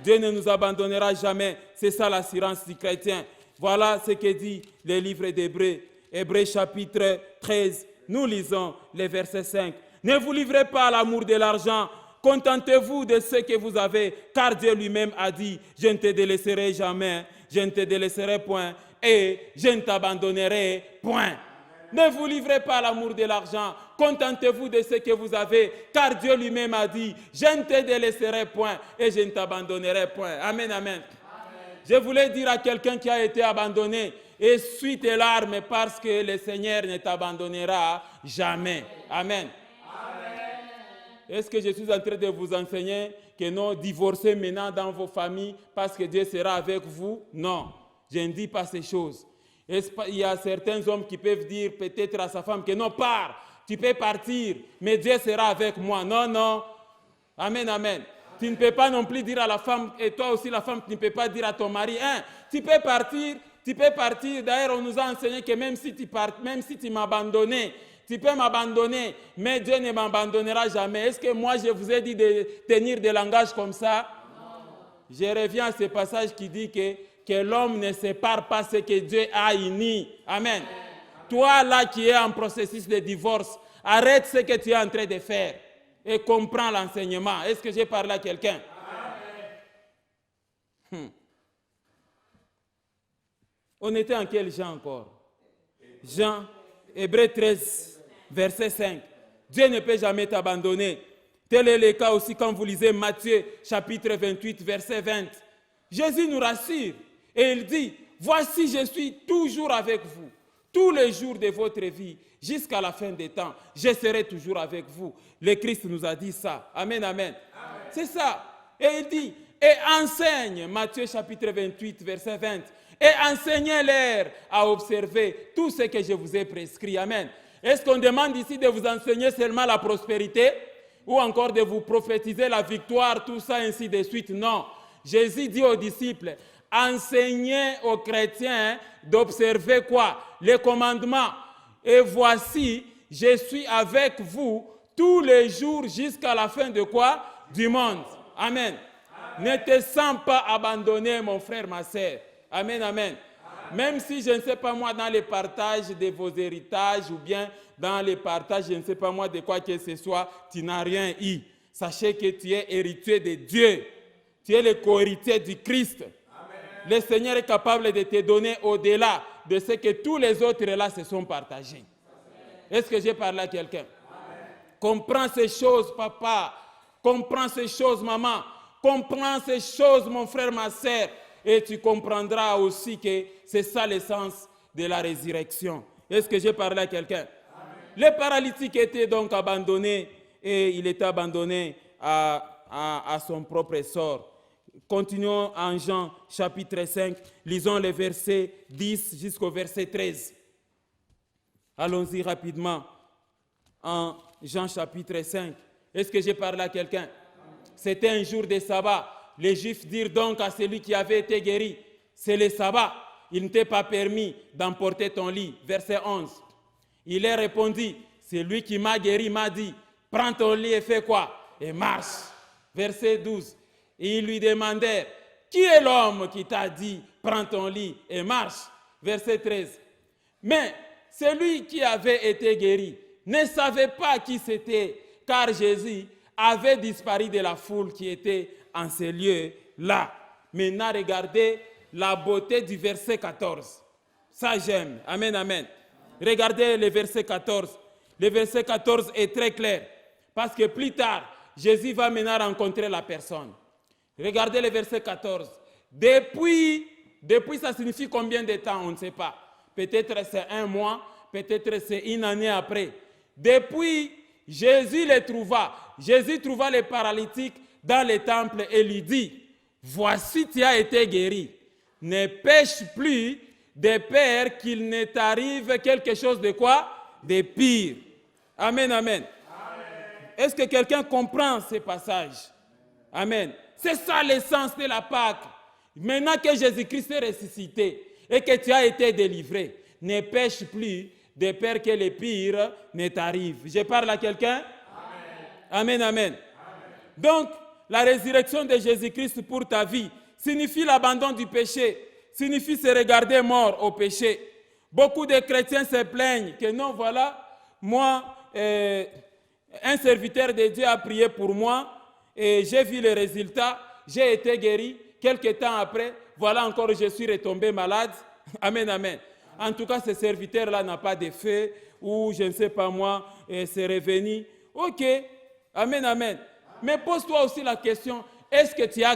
Dieu ne nous abandonnera jamais. C'est ça l'assurance du chrétien. Voilà ce que dit le livre d'Hébreux. Hébreux chapitre 13. Nous lisons les versets 5. Ne vous livrez pas à l'amour de l'argent. Contentez-vous de ce que vous avez, car Dieu lui-même a dit, je ne te délaisserai jamais, je ne te délaisserai point, et je ne t'abandonnerai point. Ne vous livrez pas à l'amour de l'argent, contentez-vous de ce que vous avez, car Dieu lui-même a dit, je ne te délaisserai point, et je ne t'abandonnerai point. Amen, amen. Je voulais dire à quelqu'un qui a été abandonné, essuie tes larmes parce que le Seigneur ne t'abandonnera jamais. Amen. Est-ce que je suis en train de vous enseigner que non, divorcez maintenant dans vos familles parce que Dieu sera avec vous? Non, je ne dis pas ces choses. Il y a certains hommes qui peuvent dire peut-être à sa femme que non, pars, tu peux partir, mais Dieu sera avec moi. Non, non. Amen, amen. Tu ne peux pas non plus dire à la femme, et toi aussi la femme, tu ne peux pas dire à ton mari, hein, tu peux partir. D'ailleurs, on nous a enseigné que même si tu m'as abandonné, tu peux m'abandonner, mais Dieu ne m'abandonnera jamais. Est-ce que moi, je vous ai dit de tenir des langages comme ça? Non. Je reviens à ce passage qui dit que l'homme ne sépare pas ce que Dieu a uni. Amen. Toi, là, qui es en processus de divorce, arrête ce que tu es en train de faire et comprends l'enseignement. Est-ce que j'ai parlé à quelqu'un? On était en quel Jean encore? Jean, Hébreux 13. Verset 5. Dieu ne peut jamais t'abandonner. Tel est le cas aussi quand vous lisez Matthieu chapitre 28, verset 20. Jésus nous rassure et il dit, voici je suis toujours avec vous, tous les jours de votre vie, jusqu'à la fin des temps. Je serai toujours avec vous. Le Christ nous a dit ça. Amen, amen. C'est ça. Et il dit, et enseigne, Matthieu chapitre 28, verset 20, et enseignez-leur à observer tout ce que je vous ai prescrit. Amen. Est-ce qu'on demande ici de vous enseigner seulement la prospérité ou encore de vous prophétiser la victoire, tout ça, ainsi de suite? Non. Jésus dit aux disciples, enseignez aux chrétiens d'observer quoi? Les commandements. Et voici, je suis avec vous tous les jours jusqu'à la fin de quoi? Du monde. Amen. Ne te sens pas abandonné, mon frère, ma sœur. Amen, amen. Même si, je ne sais pas moi, dans les partages de vos héritages ou bien dans les partages, je ne sais pas moi, de quoi que ce soit, tu n'as rien eu. sachez que tu es héritier de Dieu. Tu es le co-héritier du Christ. Amen. Le Seigneur est capable de te donner au-delà de ce que tous les autres là se sont partagés. Est-ce que j'ai parlé à quelqu'un? Comprends ces choses, papa. Comprends ces choses, maman. Comprends ces choses, mon frère, ma sœur. Et tu comprendras aussi que c'est ça l'essence de la résurrection. Est-ce que j'ai parlé à quelqu'un? Le paralytique était donc abandonné et il était abandonné à son propre sort. Continuons en Jean chapitre 5, lisons les versets 10 jusqu'au verset 13. Allons-y rapidement en Jean chapitre 5. Est-ce que j'ai parlé à quelqu'un? C'était un jour de sabbat. Les Juifs dirent donc à celui qui avait été guéri, c'est le sabbat, il ne t'est pas permis d'emporter ton lit. Verset 11. Il leur répondit, c'est lui qui m'a guéri, m'a dit, prends ton lit et fais quoi? Et marche. Verset 12. Et ils lui demandèrent, qui est l'homme qui t'a dit, prends ton lit et marche? Verset 13. Mais celui qui avait été guéri ne savait pas qui c'était, car Jésus avait disparu de la foule qui était en ces lieux-là. Maintenant, regardez la beauté du verset 14. Ça, j'aime. Amen, amen. Regardez le verset 14. Le verset 14 est très clair. Parce que plus tard, Jésus va maintenant rencontrer la personne. Regardez le verset 14. Depuis ça signifie combien de temps, on ne sait pas. Peut-être c'est un mois, peut-être c'est une année après. Depuis, Jésus les trouva. Jésus trouva les paralytiques dans le temple et lui dit, voici tu as été guéri. Ne pêche plus de peur qu'il ne t'arrive quelque chose de quoi? De pire. Amen, amen. Est-ce que quelqu'un comprend ces passages? Amen. C'est ça l'essence de la Pâque. Maintenant que Jésus-Christ est ressuscité et que tu as été délivré, ne pêche plus de peur que le pire ne t'arrive. Je parle à quelqu'un? Amen, amen. Amen. Donc, la résurrection de Jésus-Christ pour ta vie signifie l'abandon du péché, signifie se regarder mort au péché. Beaucoup de chrétiens se plaignent que non, voilà, moi, un serviteur de Dieu a prié pour moi et j'ai vu les résultats, j'ai été guéri. Quelques temps après, voilà encore, je suis retombé malade. Amen, amen. En tout cas, ce serviteur-là n'a pas d'effet ou je ne sais pas moi, c'est revenu. Ok, amen, amen. Mais pose-toi aussi la question, est-ce que tu as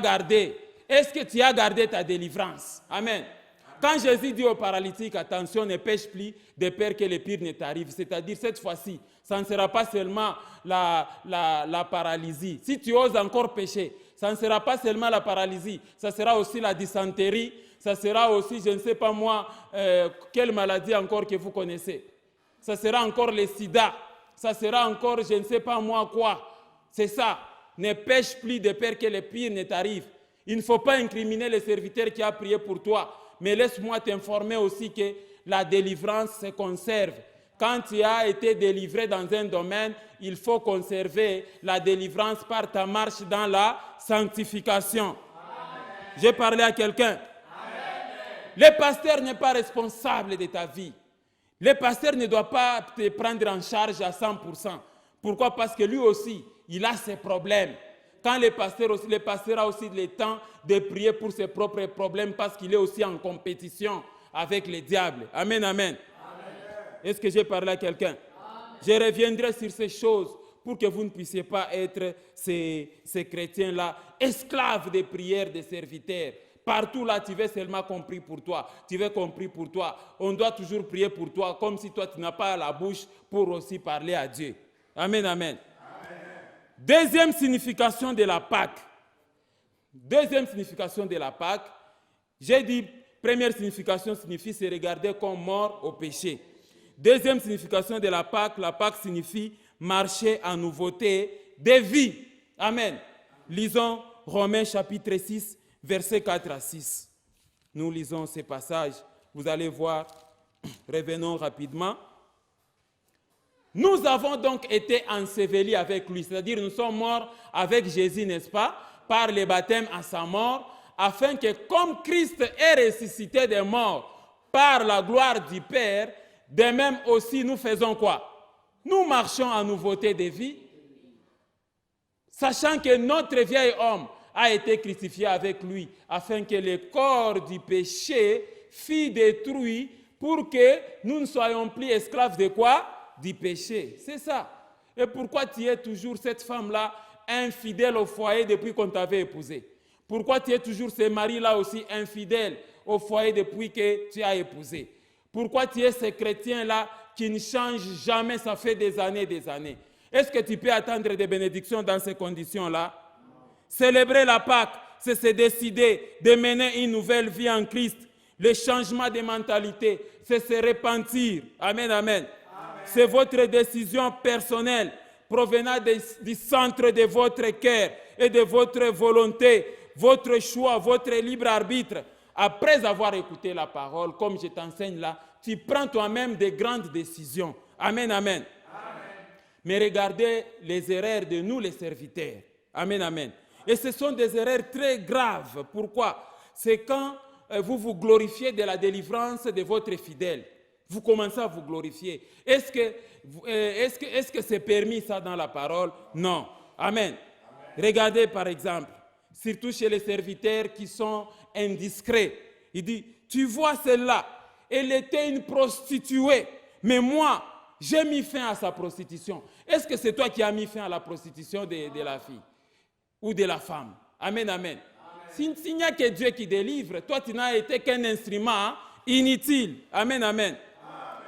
gardé ta délivrance? Amen. Quand Jésus dit aux paralytiques, attention, ne pêche plus de peur que le pire ne t'arrive, c'est-à-dire cette fois-ci, ça ne sera pas seulement la paralysie. Si tu oses encore pécher, ça ne sera pas seulement la paralysie, ça sera aussi la dysenterie, ça sera aussi, je ne sais pas moi, quelle maladie encore que vous connaissez. Ça sera encore le sida, ça sera encore je ne sais pas moi quoi. C'est ça. Ne pêche plus de peur que le pire ne t'arrive. Il ne faut pas incriminer le serviteur qui a prié pour toi. Mais laisse-moi t'informer aussi que la délivrance se conserve. Quand tu as été délivré dans un domaine, il faut conserver la délivrance par ta marche dans la sanctification. J'ai parlé à quelqu'un. Le pasteur n'est pas responsable de ta vie. Le pasteur ne doit pas te prendre en charge à 100%. Pourquoi? Parce que lui aussi, il a ses problèmes. Quand le pasteur a aussi le temps de prier pour ses propres problèmes parce qu'il est aussi en compétition avec le diable. Amen, amen. Est-ce que j'ai parlé à quelqu'un? Je reviendrai sur ces choses pour que vous ne puissiez pas être ces chrétiens-là, esclaves des prières des serviteurs. Partout là, tu veux seulement compris pour toi. Tu veux compris pour toi. On doit toujours prier pour toi comme si toi, tu n'as pas la bouche pour aussi parler à Dieu. Amen, amen. Deuxième signification de la Pâque. Deuxième signification de la Pâque. J'ai dit, première signification signifie se regarder comme mort au péché. Deuxième signification de la Pâque signifie marcher en nouveauté de vie. Amen. Lisons Romains chapitre 6, versets 4 à 6. Nous lisons ces passages. Vous allez voir. Revenons rapidement. Nous avons donc été ensevelis avec lui, c'est-à-dire nous sommes morts avec Jésus, n'est-ce pas, par le baptême à sa mort, afin que comme Christ est ressuscité des morts par la gloire du Père, de même aussi nous faisons quoi? Nous marchons en nouveauté de vie. sachant que notre vieil homme a été crucifié avec lui, afin que le corps du péché fût détruit pour que nous ne soyons plus esclaves de quoi? Du péché. C'est ça. Et pourquoi tu es toujours cette femme-là infidèle au foyer depuis qu'on t'avait épousée? Pourquoi tu es toujours ce mari-là aussi infidèle au foyer depuis que tu as épousé? Pourquoi tu es ce chrétien-là qui ne change jamais, ça fait des années, des années? Est-ce que tu peux attendre des bénédictions dans ces conditions-là? Célébrer la Pâque, c'est se décider de mener une nouvelle vie en Christ. Le changement de mentalité, c'est se repentir. Amen, amen. C'est votre décision personnelle provenant du centre de votre cœur et de votre volonté, votre choix, votre libre arbitre. Après avoir écouté la parole, comme je t'enseigne là, tu prends toi-même des grandes décisions. Amen, amen. Mais regardez les erreurs de nous, les serviteurs. Amen, amen. Et ce sont des erreurs très graves. Pourquoi? C'est quand vous vous glorifiez de la délivrance de votre fidèle. Vous commencez à vous glorifier. Est-ce que c'est permis ça dans la parole? Non. Amen. Regardez par exemple, surtout chez les serviteurs qui sont indiscrets. Il dit, tu vois celle-là, elle était une prostituée, mais moi, j'ai mis fin à sa prostitution. Est-ce que c'est toi qui as mis fin à la prostitution de la fille ou de la femme? Amen, amen. S'il n'y a que Dieu qui délivre, toi tu n'as été qu'un instrument inutile. Amen, amen.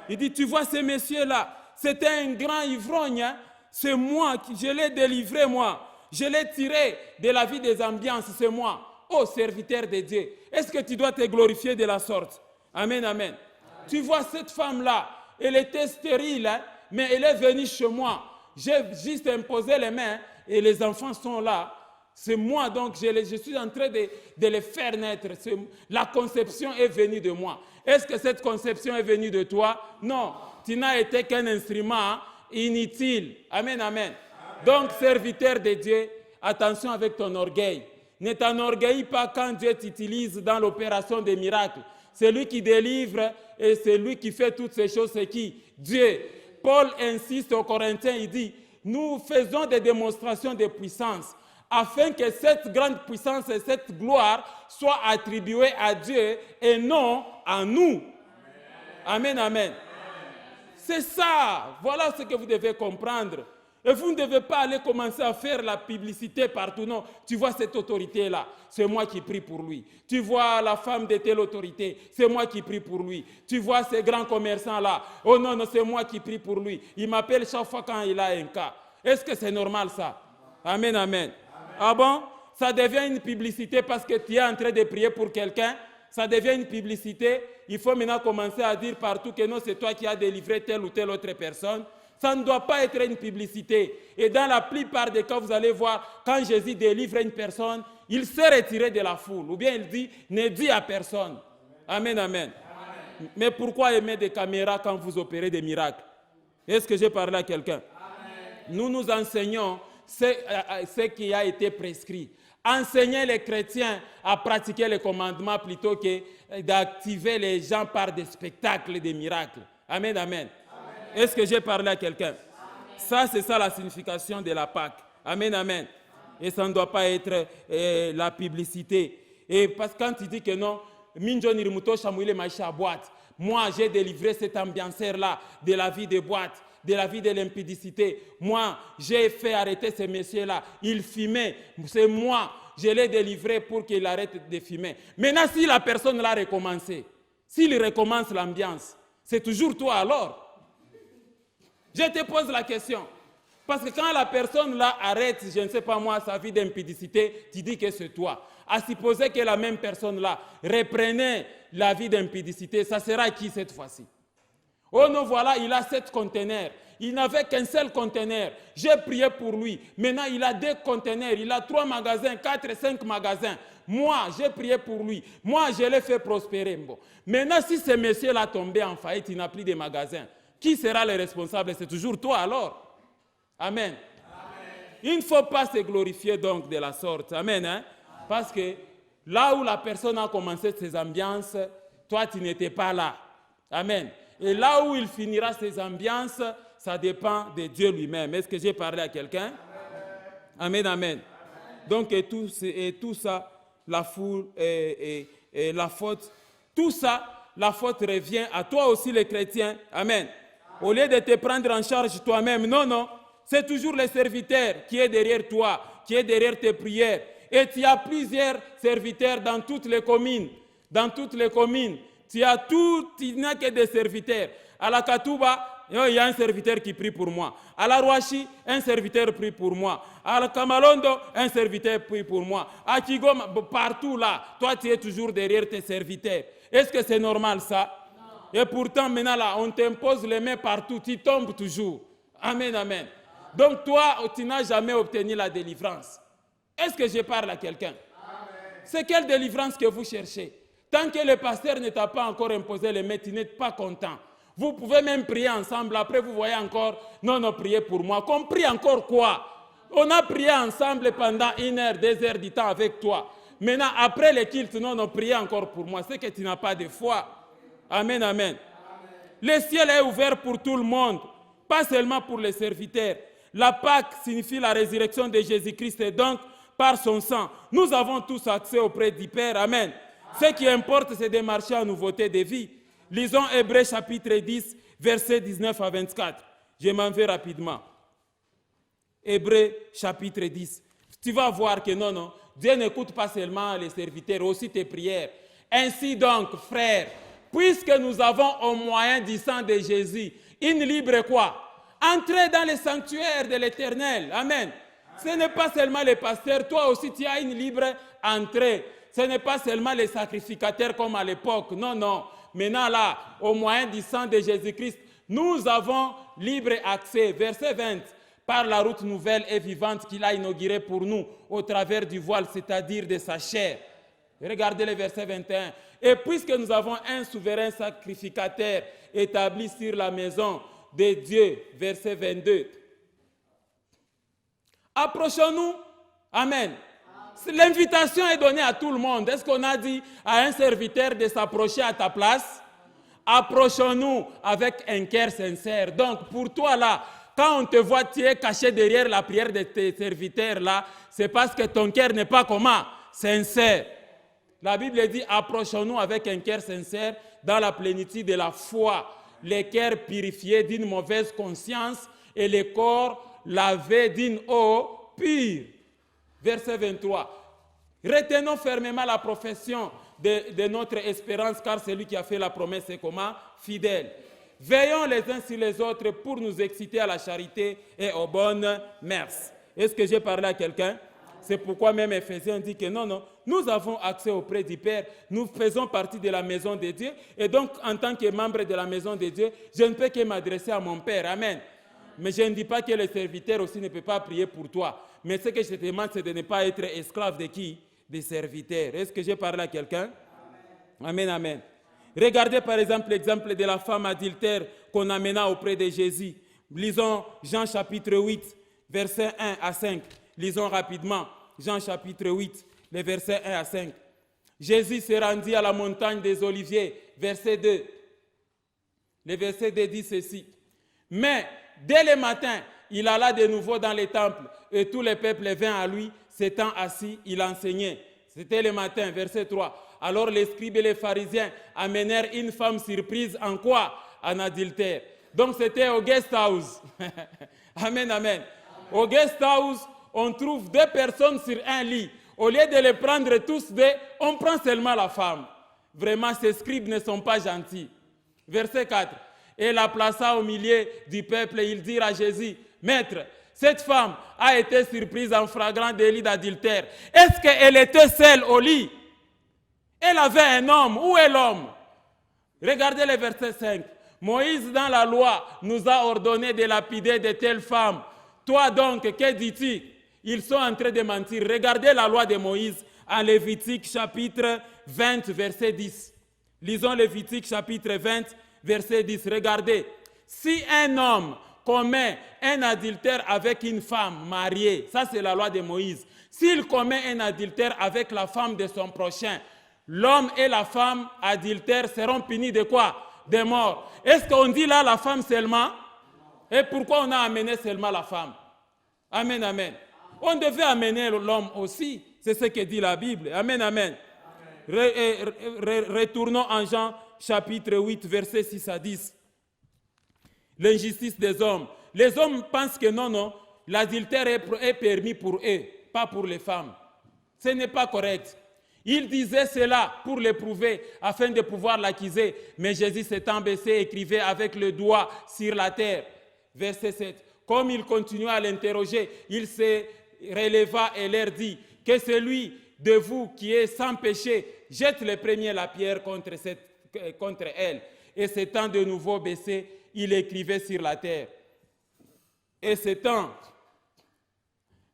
Il dit, tu vois ce monsieur-là, c'était un grand ivrogne, hein? C'est moi qui je l'ai délivré, moi. Je l'ai tiré de la vie des ambiances, c'est moi. Oh, serviteur de Dieu, est-ce que tu dois te glorifier de la sorte? Amen, amen. Tu vois cette femme-là, elle était stérile, hein, mais elle est venue chez moi. J'ai juste imposé les mains et les enfants sont là. C'est moi, donc je suis en train de les faire naître. La conception est venue de moi. Est-ce que cette conception est venue de toi? Non. Tu n'as été qu'un instrument inutile. Amen, amen. Donc, serviteur de Dieu, attention avec ton orgueil. Ne t'enorgueillis pas quand Dieu t'utilise dans l'opération des miracles. C'est lui qui délivre et c'est lui qui fait toutes ces choses. C'est qui? Dieu. Paul insiste aux Corinthiens, il dit, nous faisons des démonstrations de puissance afin que cette grande puissance et cette gloire soient attribuées à Dieu et non à nous. Amen, amen. C'est ça. Voilà ce que vous devez comprendre. Et vous ne devez pas aller commencer à faire la publicité partout. Non, tu vois cette autorité-là, c'est moi qui prie pour lui. Tu vois la femme de telle autorité, c'est moi qui prie pour lui. Tu vois ces grands commerçants-là, oh non, non, c'est moi qui prie pour lui. Il m'appelle chaque fois quand il a un cas. Est-ce que c'est normal ça? Amen, amen. Ah bon? Ça devient une publicité parce que tu es en train de prier pour quelqu'un. Ça devient une publicité. Il faut maintenant commencer à dire partout que non, c'est toi qui as délivré telle ou telle autre personne. Ça ne doit pas être une publicité. Et dans la plupart des cas, vous allez voir, quand Jésus délivre une personne, il s'est retiré de la foule. Ou bien il dit, ne dis à personne. Amen, amen. Amen. Mais pourquoi aimer des caméras quand vous opérez des miracles? Est-ce que j'ai parlé à quelqu'un? Nous nous enseignons ce qui a été prescrit. Enseigner les chrétiens à pratiquer les commandements plutôt que d'activer les gens par des spectacles, des miracles. Amen, amen. Est-ce que j'ai parlé à quelqu'un? Ça, c'est ça la signification de la Pâque. Amen, amen. Et ça ne doit pas être la publicité. Et parce que quand il dit que non, moi, j'ai délivré cette ambianceur-là de la vie de boîte, de la vie de l'impudicité. Moi, j'ai fait arrêter ces messieurs-là. Ils fumaient. C'est moi, je l'ai délivré pour qu'il arrête de fumer. Maintenant, si la personne l'a recommencé, s'il recommence l'ambiance, c'est toujours toi alors. Je te pose la question. Parce que quand la personne là arrête, je ne sais pas moi, sa vie d'impudicité, tu dis que c'est toi. À supposer que la même personne là reprenait la vie d'impudicité, ça sera qui cette fois-ci? Oh non, voilà, il a 7 conteneurs. Il n'avait qu'un seul conteneur. J'ai prié pour lui. Maintenant, il a 2 conteneurs. Il a 3 magasins, 4 et 5 magasins. Moi, j'ai prié pour lui. Moi, je l'ai fait prospérer. Bon. Maintenant, si ce monsieur-là tombé en faillite, il n'a plus de magasins. Qui sera le responsable? C'est toujours toi alors. Amen. Amen. Il ne faut pas se glorifier donc de la sorte. Amen. Hein? Parce que là où la personne a commencé ses ambiances, toi tu n'étais pas là. Amen. Et là où il finira ses ambiances, ça dépend de Dieu lui-même. Est-ce que j'ai parlé à quelqu'un? Amen, amen. Donc, et tout ça, la foule et la faute, tout ça, la faute revient à toi aussi, les chrétiens. Amen. Au lieu de te prendre en charge toi-même, non, non. C'est toujours le serviteur qui est derrière toi, qui est derrière tes prières. Et tu as plusieurs serviteurs dans toutes les communes. Dans toutes les communes. Tu n'as que des serviteurs. À la Katouba, il y a un serviteur qui prie pour moi. À la Rouachi, un serviteur prie pour moi. À la Kamalondo, un serviteur prie pour moi. À Kigoma, partout là, toi tu es toujours derrière tes serviteurs. Est-ce que c'est normal ça? Non. Et pourtant maintenant là, on t'impose les mains partout, tu tombes toujours. Amen, amen. Donc toi, tu n'as jamais obtenu la délivrance. Est-ce que je parle à quelqu'un? C'est quelle délivrance que vous cherchez? Tant que le pasteur ne t'a pas encore imposé les mains, tu n'es pas content. Vous pouvez même prier ensemble. Après, vous voyez encore, non, non, priez pour moi. Qu'on prie encore quoi? On a prié ensemble pendant 1 heure, 2 heures du temps avec toi. Maintenant, après le culte, non, non, priez encore pour moi. C'est que tu n'as pas de foi. Amen, amen. Le ciel est ouvert pour tout le monde, pas seulement pour les serviteurs. La Pâque signifie la résurrection de Jésus-Christ et donc, par son sang, nous avons tous accès auprès du Père. Amen. Ce qui importe, c'est de marcher en nouveauté de vie. Lisons Hébreux chapitre 10, versets 19 à 24. Je m'en vais rapidement. Hébreux chapitre 10. Tu vas voir que non, non, Dieu n'écoute pas seulement les serviteurs, aussi tes prières. Ainsi donc, frères, puisque nous avons au moyen du sang de Jésus une libre quoi? Entrée dans le sanctuaire de l'Éternel. Amen. Ce n'est pas seulement les pasteurs, toi aussi tu as une libre entrée. Ce n'est pas seulement les sacrificateurs comme à l'époque. Non, non. Maintenant là, au moyen du sang de Jésus-Christ, nous avons libre accès. Verset 20. Par la route nouvelle et vivante qu'il a inaugurée pour nous au travers du voile, c'est-à-dire de sa chair. Regardez le verset 21. Et puisque nous avons un souverain sacrificateur établi sur la maison de Dieu, verset 22. Approchons-nous. Amen. L'invitation est donnée à tout le monde. Est-ce qu'on a dit à un serviteur de s'approcher à ta place? Approchons-nous avec un cœur sincère. Donc, pour toi là, quand on te voit, tu es caché derrière la prière de tes serviteurs là, c'est parce que ton cœur n'est pas comment? Sincère. La Bible dit, approchons-nous avec un cœur sincère dans la plénitude de la foi. Les cœurs purifiés d'une mauvaise conscience et les corps lavés d'une eau pure. Verset 23. Retenons fermement la profession de notre espérance, car celui qui a fait la promesse est comment? Fidèle. Veillons les uns sur les autres pour nous exciter à la charité et aux bonnes mœurs. Est-ce que j'ai parlé à quelqu'un? C'est pourquoi même Éphésiens dit que non, non, nous avons accès auprès du Père, nous faisons partie de la maison de Dieu, et donc en tant que membre de la maison de Dieu, je ne peux que m'adresser à mon Père. Amen. Mais je ne dis pas que le serviteur aussi ne peut pas prier pour toi. Mais ce que je te demande, c'est de ne pas être esclave de qui? Des serviteurs. Est-ce que j'ai parlé à quelqu'un? Amen, amen. Regardez par exemple l'exemple de la femme adultère qu'on amena auprès de Jésus. Lisons Jean chapitre 8, versets 1 à 5. Lisons rapidement Jean chapitre 8, les versets 1 à 5. Jésus se rendit à la montagne des Oliviers, verset 2. Le verset 2 dit ceci. Mais dès le matin, il alla de nouveau dans les temples et tout le peuple vint à lui, s'étant assis, il enseignait. C'était le matin, verset 3. Alors les scribes et les pharisiens amenèrent une femme surprise en quoi? En adultère. Donc c'était au guest house. Amen, amen. Au guest house, on trouve 2 personnes sur un lit. Au lieu de les prendre tous 2, on prend seulement la femme. Vraiment, ces scribes ne sont pas gentils. Verset 4. Et la plaça au milieu du peuple et ils dirent à Jésus, Maître, cette femme a été surprise en flagrant délit d'adultère. Est-ce qu'elle était seule au lit? Elle avait un homme. Où est l'homme? Regardez le verset 5. Moïse, dans la loi, nous a ordonné de lapider de telles femmes. Toi donc, que dis-tu? Ils sont en train de mentir. Regardez la loi de Moïse en Lévitique chapitre 20, verset 10. Lisons Lévitique chapitre 20, verset 10. Regardez. Si un homme commet un adultère avec une femme mariée, ça c'est la loi de Moïse. S'il commet un adultère avec la femme de son prochain, l'homme et la femme adultères seront punis de quoi? De mort. Est-ce qu'on dit là la femme seulement? Et pourquoi on a amené seulement la femme? Amen, amen. On devait amener l'homme aussi. C'est ce que dit la Bible. Amen, amen. Retournons en Jean chapitre 8, versets 6 à 10. L'injustice des hommes. Les hommes pensent que non, l'adultère est permis pour eux, pas pour les femmes. Ce n'est pas correct. Il disait cela pour l'éprouver, afin de pouvoir l'accuser. Mais Jésus s'étant baissé, écrivait avec le doigt sur la terre. Verset 7. Comme il continuait à l'interroger, il se releva et leur dit, que celui de vous qui est sans péché, jette le premier la pierre contre elle. Et s'étant de nouveau baissé, il écrivait sur la terre. Et s'étant,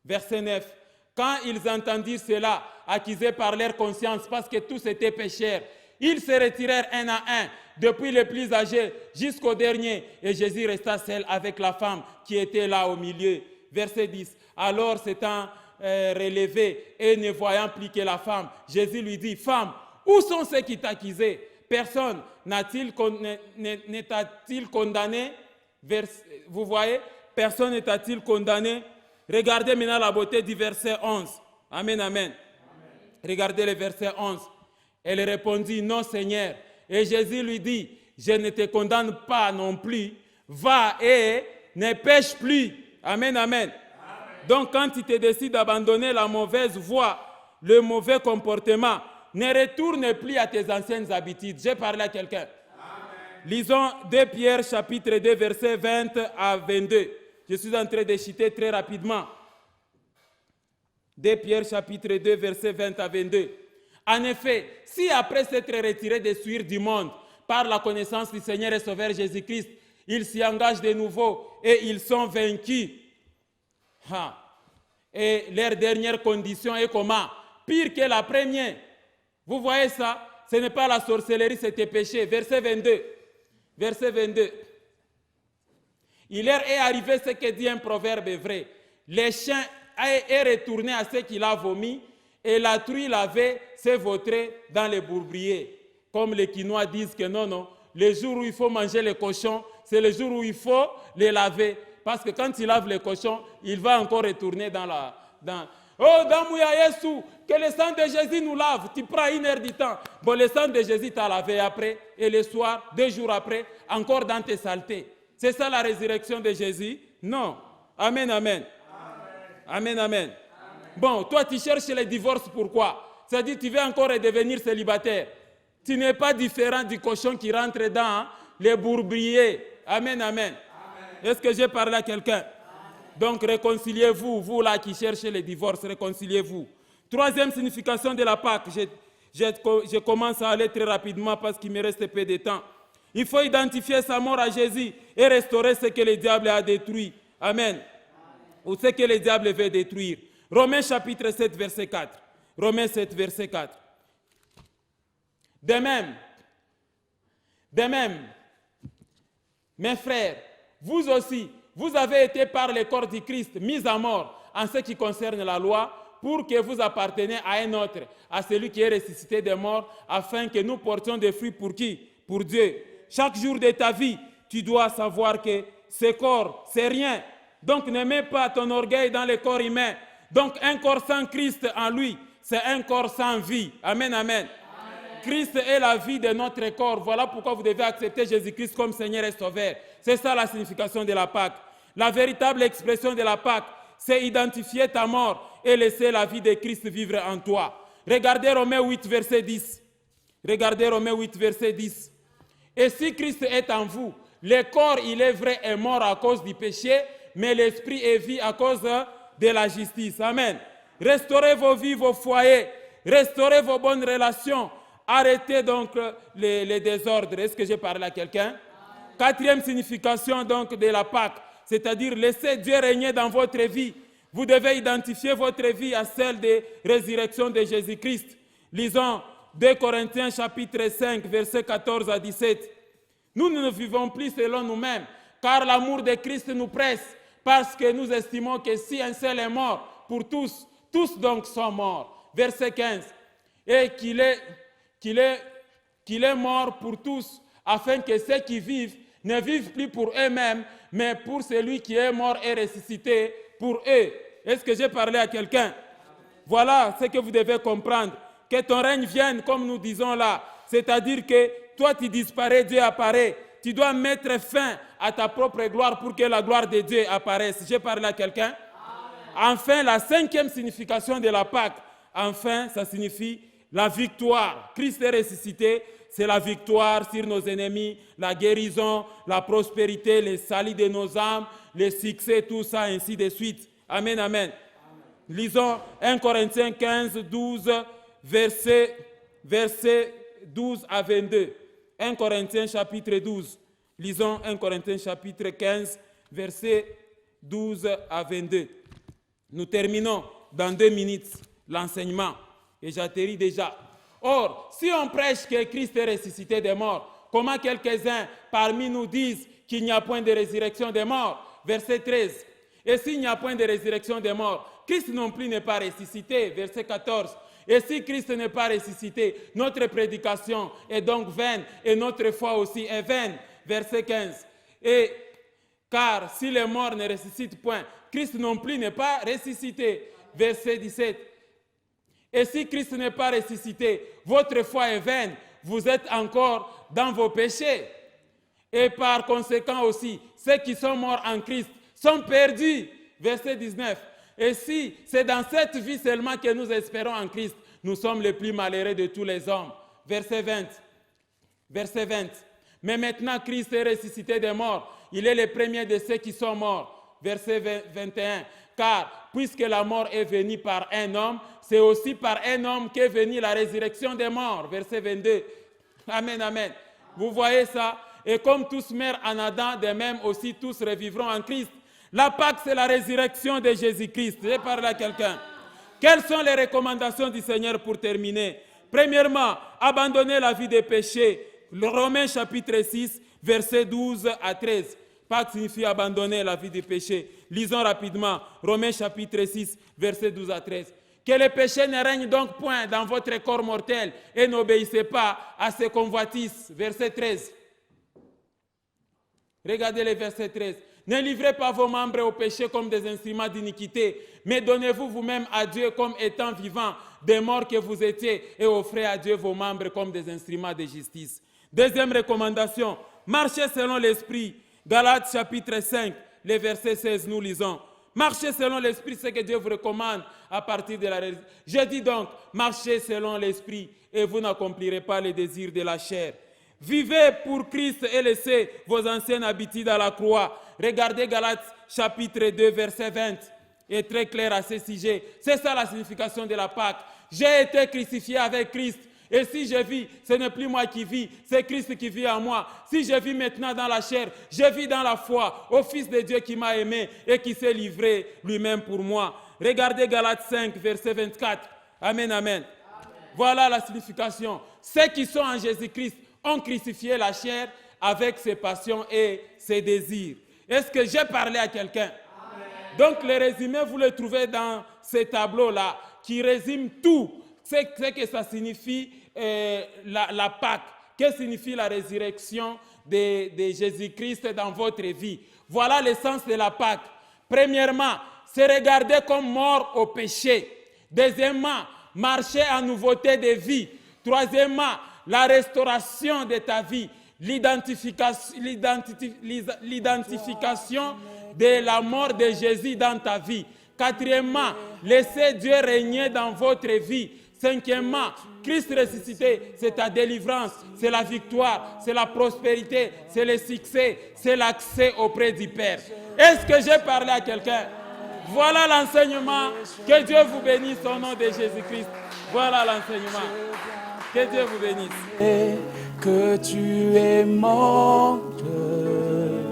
verset 9, quand ils entendirent cela, accusés par leur conscience, parce que tous étaient pécheurs, ils se retirèrent un à un, depuis le plus âgé jusqu'au dernier, et Jésus resta seul avec la femme qui était là au milieu. Verset 10, alors s'étant relevé et ne voyant plus que la femme, Jésus lui dit, femme, où sont ceux qui t'accusaient? Personne n'est-il condamné? Vous voyez, personne n'est-il condamné? Regardez maintenant la beauté du verset 11. Amen, amen. Regardez le verset 11. Elle répondit, non Seigneur. Et Jésus lui dit, je ne te condamne pas non plus. Va et ne pêche plus. Amen, amen. Donc quand tu te décides d'abandonner la mauvaise voie, le mauvais comportement, ne retourne plus à tes anciennes habitudes. J'ai parlé à quelqu'un. Lisons 2 Pierre chapitre 2 versets 20 à 22. Je suis en train de citer très rapidement. 2 Pierre chapitre 2 versets 20 à 22. En effet, si après s'être retiré des souillures du monde, par la connaissance du Seigneur et Sauveur Jésus-Christ, ils s'y engagent de nouveau et ils sont vaincus. Et leur dernière condition est comment? Pire que la première. Vous voyez ça? Ce n'est pas la sorcellerie, c'était péché. Verset 22. Verset 22. Il leur est arrivé ce que dit un proverbe vrai. Le chien est retourné à ce qu'il a vomi et la truie lavée s'est vautrée dans les bourbiers. Comme les Quinois disent que non, le jour où il faut manger les cochons, c'est le jour où il faut les laver. Parce que quand il lave les cochons, il va encore retourner dans Oh, Damouya Yesu, que le sang de Jésus nous lave. Tu prends 1 heure du temps. Bon, le sang de Jésus t'a lavé après, et le soir, 2 jours après, encore dans tes saletés. C'est ça la résurrection de Jésus? Non. Amen, amen. Amen, amen. Bon, toi, tu cherches le divorce, pourquoi? C'est-à-dire, tu veux encore devenir célibataire. Tu n'es pas différent du cochon qui rentre dans les bourbiers. Amen, amen. Est-ce que j'ai parlé à quelqu'un? Donc, réconciliez-vous, vous là qui cherchez le divorce, réconciliez-vous. Troisième signification de la Pâque, je commence à aller très rapidement parce qu'il me reste peu de temps. Il faut identifier sa mort à Jésus et restaurer ce que le diable a détruit. Amen. Ou ce que le diable veut détruire. Romains chapitre 7, verset 4. Romains 7, verset 4. De même, mes frères, vous aussi, vous avez été par le corps du Christ mis à mort en ce qui concerne la loi, pour que vous apparteniez à un autre, à celui qui est ressuscité des morts, afin que nous portions des fruits pour qui? Pour Dieu. Chaque jour de ta vie, tu dois savoir que ce corps, c'est rien. Donc ne mets pas ton orgueil dans le corps humain. Donc un corps sans Christ en lui, c'est un corps sans vie. Amen, amen. Christ est la vie de notre corps. Voilà pourquoi vous devez accepter Jésus-Christ comme Seigneur et Sauveur. C'est ça la signification de la Pâque. La véritable expression de la Pâque, c'est identifier ta mort et laisser la vie de Christ vivre en toi. Regardez Romains 8, verset 10. Regardez Romains 8, verset 10. Et si Christ est en vous, le corps, il est vrai, est mort à cause du péché, mais l'esprit est vie à cause de la justice. Amen. Restaurez vos vies, vos foyers. Restaurez vos bonnes relations. Arrêtez donc les désordres. Est-ce que j'ai parlé à quelqu'un? Quatrième signification donc de la Pâque, c'est-à-dire laissez Dieu régner dans votre vie. Vous devez identifier votre vie à celle de résurrection de Jésus-Christ. Lisons 2 Corinthiens chapitre 5, versets 14 à 17. Nous ne vivons plus selon nous-mêmes, car l'amour de Christ nous presse, parce que nous estimons que si un seul est mort pour tous, tous donc sont morts. Verset 15. Et qu'il est mort pour tous, afin que ceux qui vivent ne vivent plus pour eux-mêmes, mais pour celui qui est mort et ressuscité pour eux. Est-ce que j'ai parlé à quelqu'un? Voilà ce que vous devez comprendre. Que ton règne vienne, comme nous disons là. C'est-à-dire que toi, tu disparais, Dieu apparaît. Tu dois mettre fin à ta propre gloire pour que la gloire de Dieu apparaisse. J'ai parlé à quelqu'un? Enfin, la cinquième signification de la Pâque, enfin, ça signifie la victoire. Christ est ressuscité, c'est la victoire sur nos ennemis, la guérison, la prospérité, le salut de nos âmes, le succès, tout ça, ainsi de suite. Amen, amen. Lisons 1 Corinthiens 15, 12, versets 12 à 22. 1 Corinthiens chapitre 12. Lisons 1 Corinthiens chapitre 15, versets 12 à 22. Nous terminons dans 2 minutes l'enseignement et j'atterris déjà. Or, si on prêche que Christ est ressuscité des morts, comment quelques-uns parmi nous disent qu'il n'y a point de résurrection des morts? Verset 13. Et s'il n'y a point de résurrection des morts, Christ non plus n'est pas ressuscité. Verset 14. Et si Christ n'est pas ressuscité, notre prédication est donc vaine et notre foi aussi est vaine. Verset 15. Et car si les morts ne ressuscitent point, Christ non plus n'est pas ressuscité. Verset 17. Et si Christ n'est pas ressuscité, votre foi est vaine, vous êtes encore dans vos péchés. Et par conséquent aussi, ceux qui sont morts en Christ sont perdus. Verset 19. Et si c'est dans cette vie seulement que nous espérons en Christ, nous sommes les plus malheureux de tous les hommes. Verset 20. Verset 20. Mais maintenant, Christ est ressuscité des morts. Il est le premier de ceux qui sont morts. Verset 21. Car puisque la mort est venue par un homme, c'est aussi par un homme qu'est venue la résurrection des morts. Verset 22. Amen, amen. Vous voyez ça? Et comme tous meurent en Adam, de même aussi tous revivront en Christ. La Pâque, c'est la résurrection de Jésus-Christ. Je parle à quelqu'un. Quelles sont les recommandations du Seigneur pour terminer? Premièrement, abandonner la vie des péchés. Le Romains chapitre 6, versets 12 à 13. Pâque signifie abandonner la vie des péchés. Lisons rapidement. Romains chapitre 6, versets 12 à 13. Que le péché ne règne donc point dans votre corps mortel et n'obéissez pas à ses convoitises. Verset 13. Regardez le verset 13. Ne livrez pas vos membres au péché comme des instruments d'iniquité, mais donnez-vous vous-même à Dieu comme étant vivants, des morts que vous étiez, et offrez à Dieu vos membres comme des instruments de justice. Deuxième recommandation, marchez selon l'Esprit. Galates chapitre 5, les versets 16, nous lisons. Marchez selon l'Esprit, c'est ce que Dieu vous recommande à partir de la résurrection. Je dis donc, marchez selon l'Esprit et vous n'accomplirez pas les désirs de la chair. Vivez pour Christ et laissez vos anciennes habitudes à la croix. Regardez Galates chapitre 2, verset 20. Est très clair à ce sujet. C'est ça la signification de la Pâque. J'ai été crucifié avec Christ. Et si je vis, ce n'est plus moi qui vis, c'est Christ qui vit en moi. Si je vis maintenant dans la chair, je vis dans la foi au Fils de Dieu qui m'a aimé et qui s'est livré lui-même pour moi. Regardez Galates 5, verset 24. Amen, amen. Voilà la signification. Ceux qui sont en Jésus-Christ ont crucifié la chair avec ses passions et ses désirs. Est-ce que j'ai parlé à quelqu'un? Donc le résumé, vous le trouvez dans ces tableaux-là qui résument tout. C'est que ça signifie la Pâque. Que signifie la résurrection de Jésus-Christ dans votre vie? Voilà l'essence de la Pâque. Premièrement, c'est regarder comme mort au péché. Deuxièmement, marcher en nouveauté de vie. Troisièmement, la restauration de ta vie. L'identification de la mort de Jésus dans ta vie. Quatrièmement, laissez Dieu régner dans votre vie. Cinquièmement, Christ ressuscité, c'est ta délivrance, c'est la victoire, c'est la prospérité, c'est le succès, c'est l'accès auprès du Père. Est-ce que j'ai parlé à quelqu'un? Voilà l'enseignement. Que Dieu vous bénisse au nom de Jésus-Christ. Voilà l'enseignement. Que Dieu vous bénisse. Que tu es mon Dieu.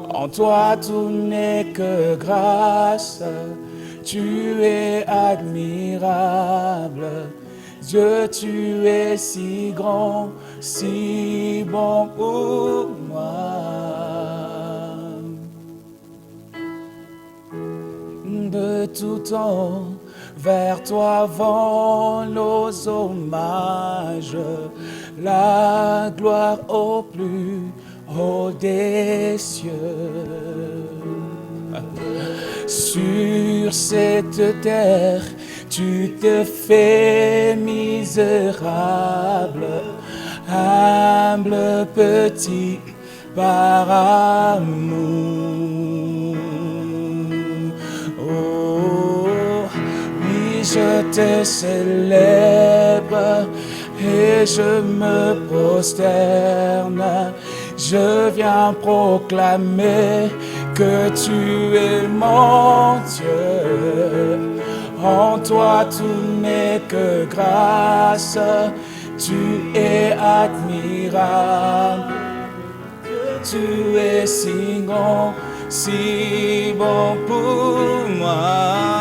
En toi tout n'est que grâce. Tu es admirable. Dieu, tu es si grand, si bon pour moi. De tout temps, vers toi vont nos hommages, la gloire au plus haut des cieux. Sur sur cette terre, tu te fais misérable, humble petit par amour. Oh, oui, je te célèbre et je me prosterne. Je viens proclamer que tu es mon Dieu. En toi tout n'est que grâce, tu es admirable. Tu es si bon pour moi.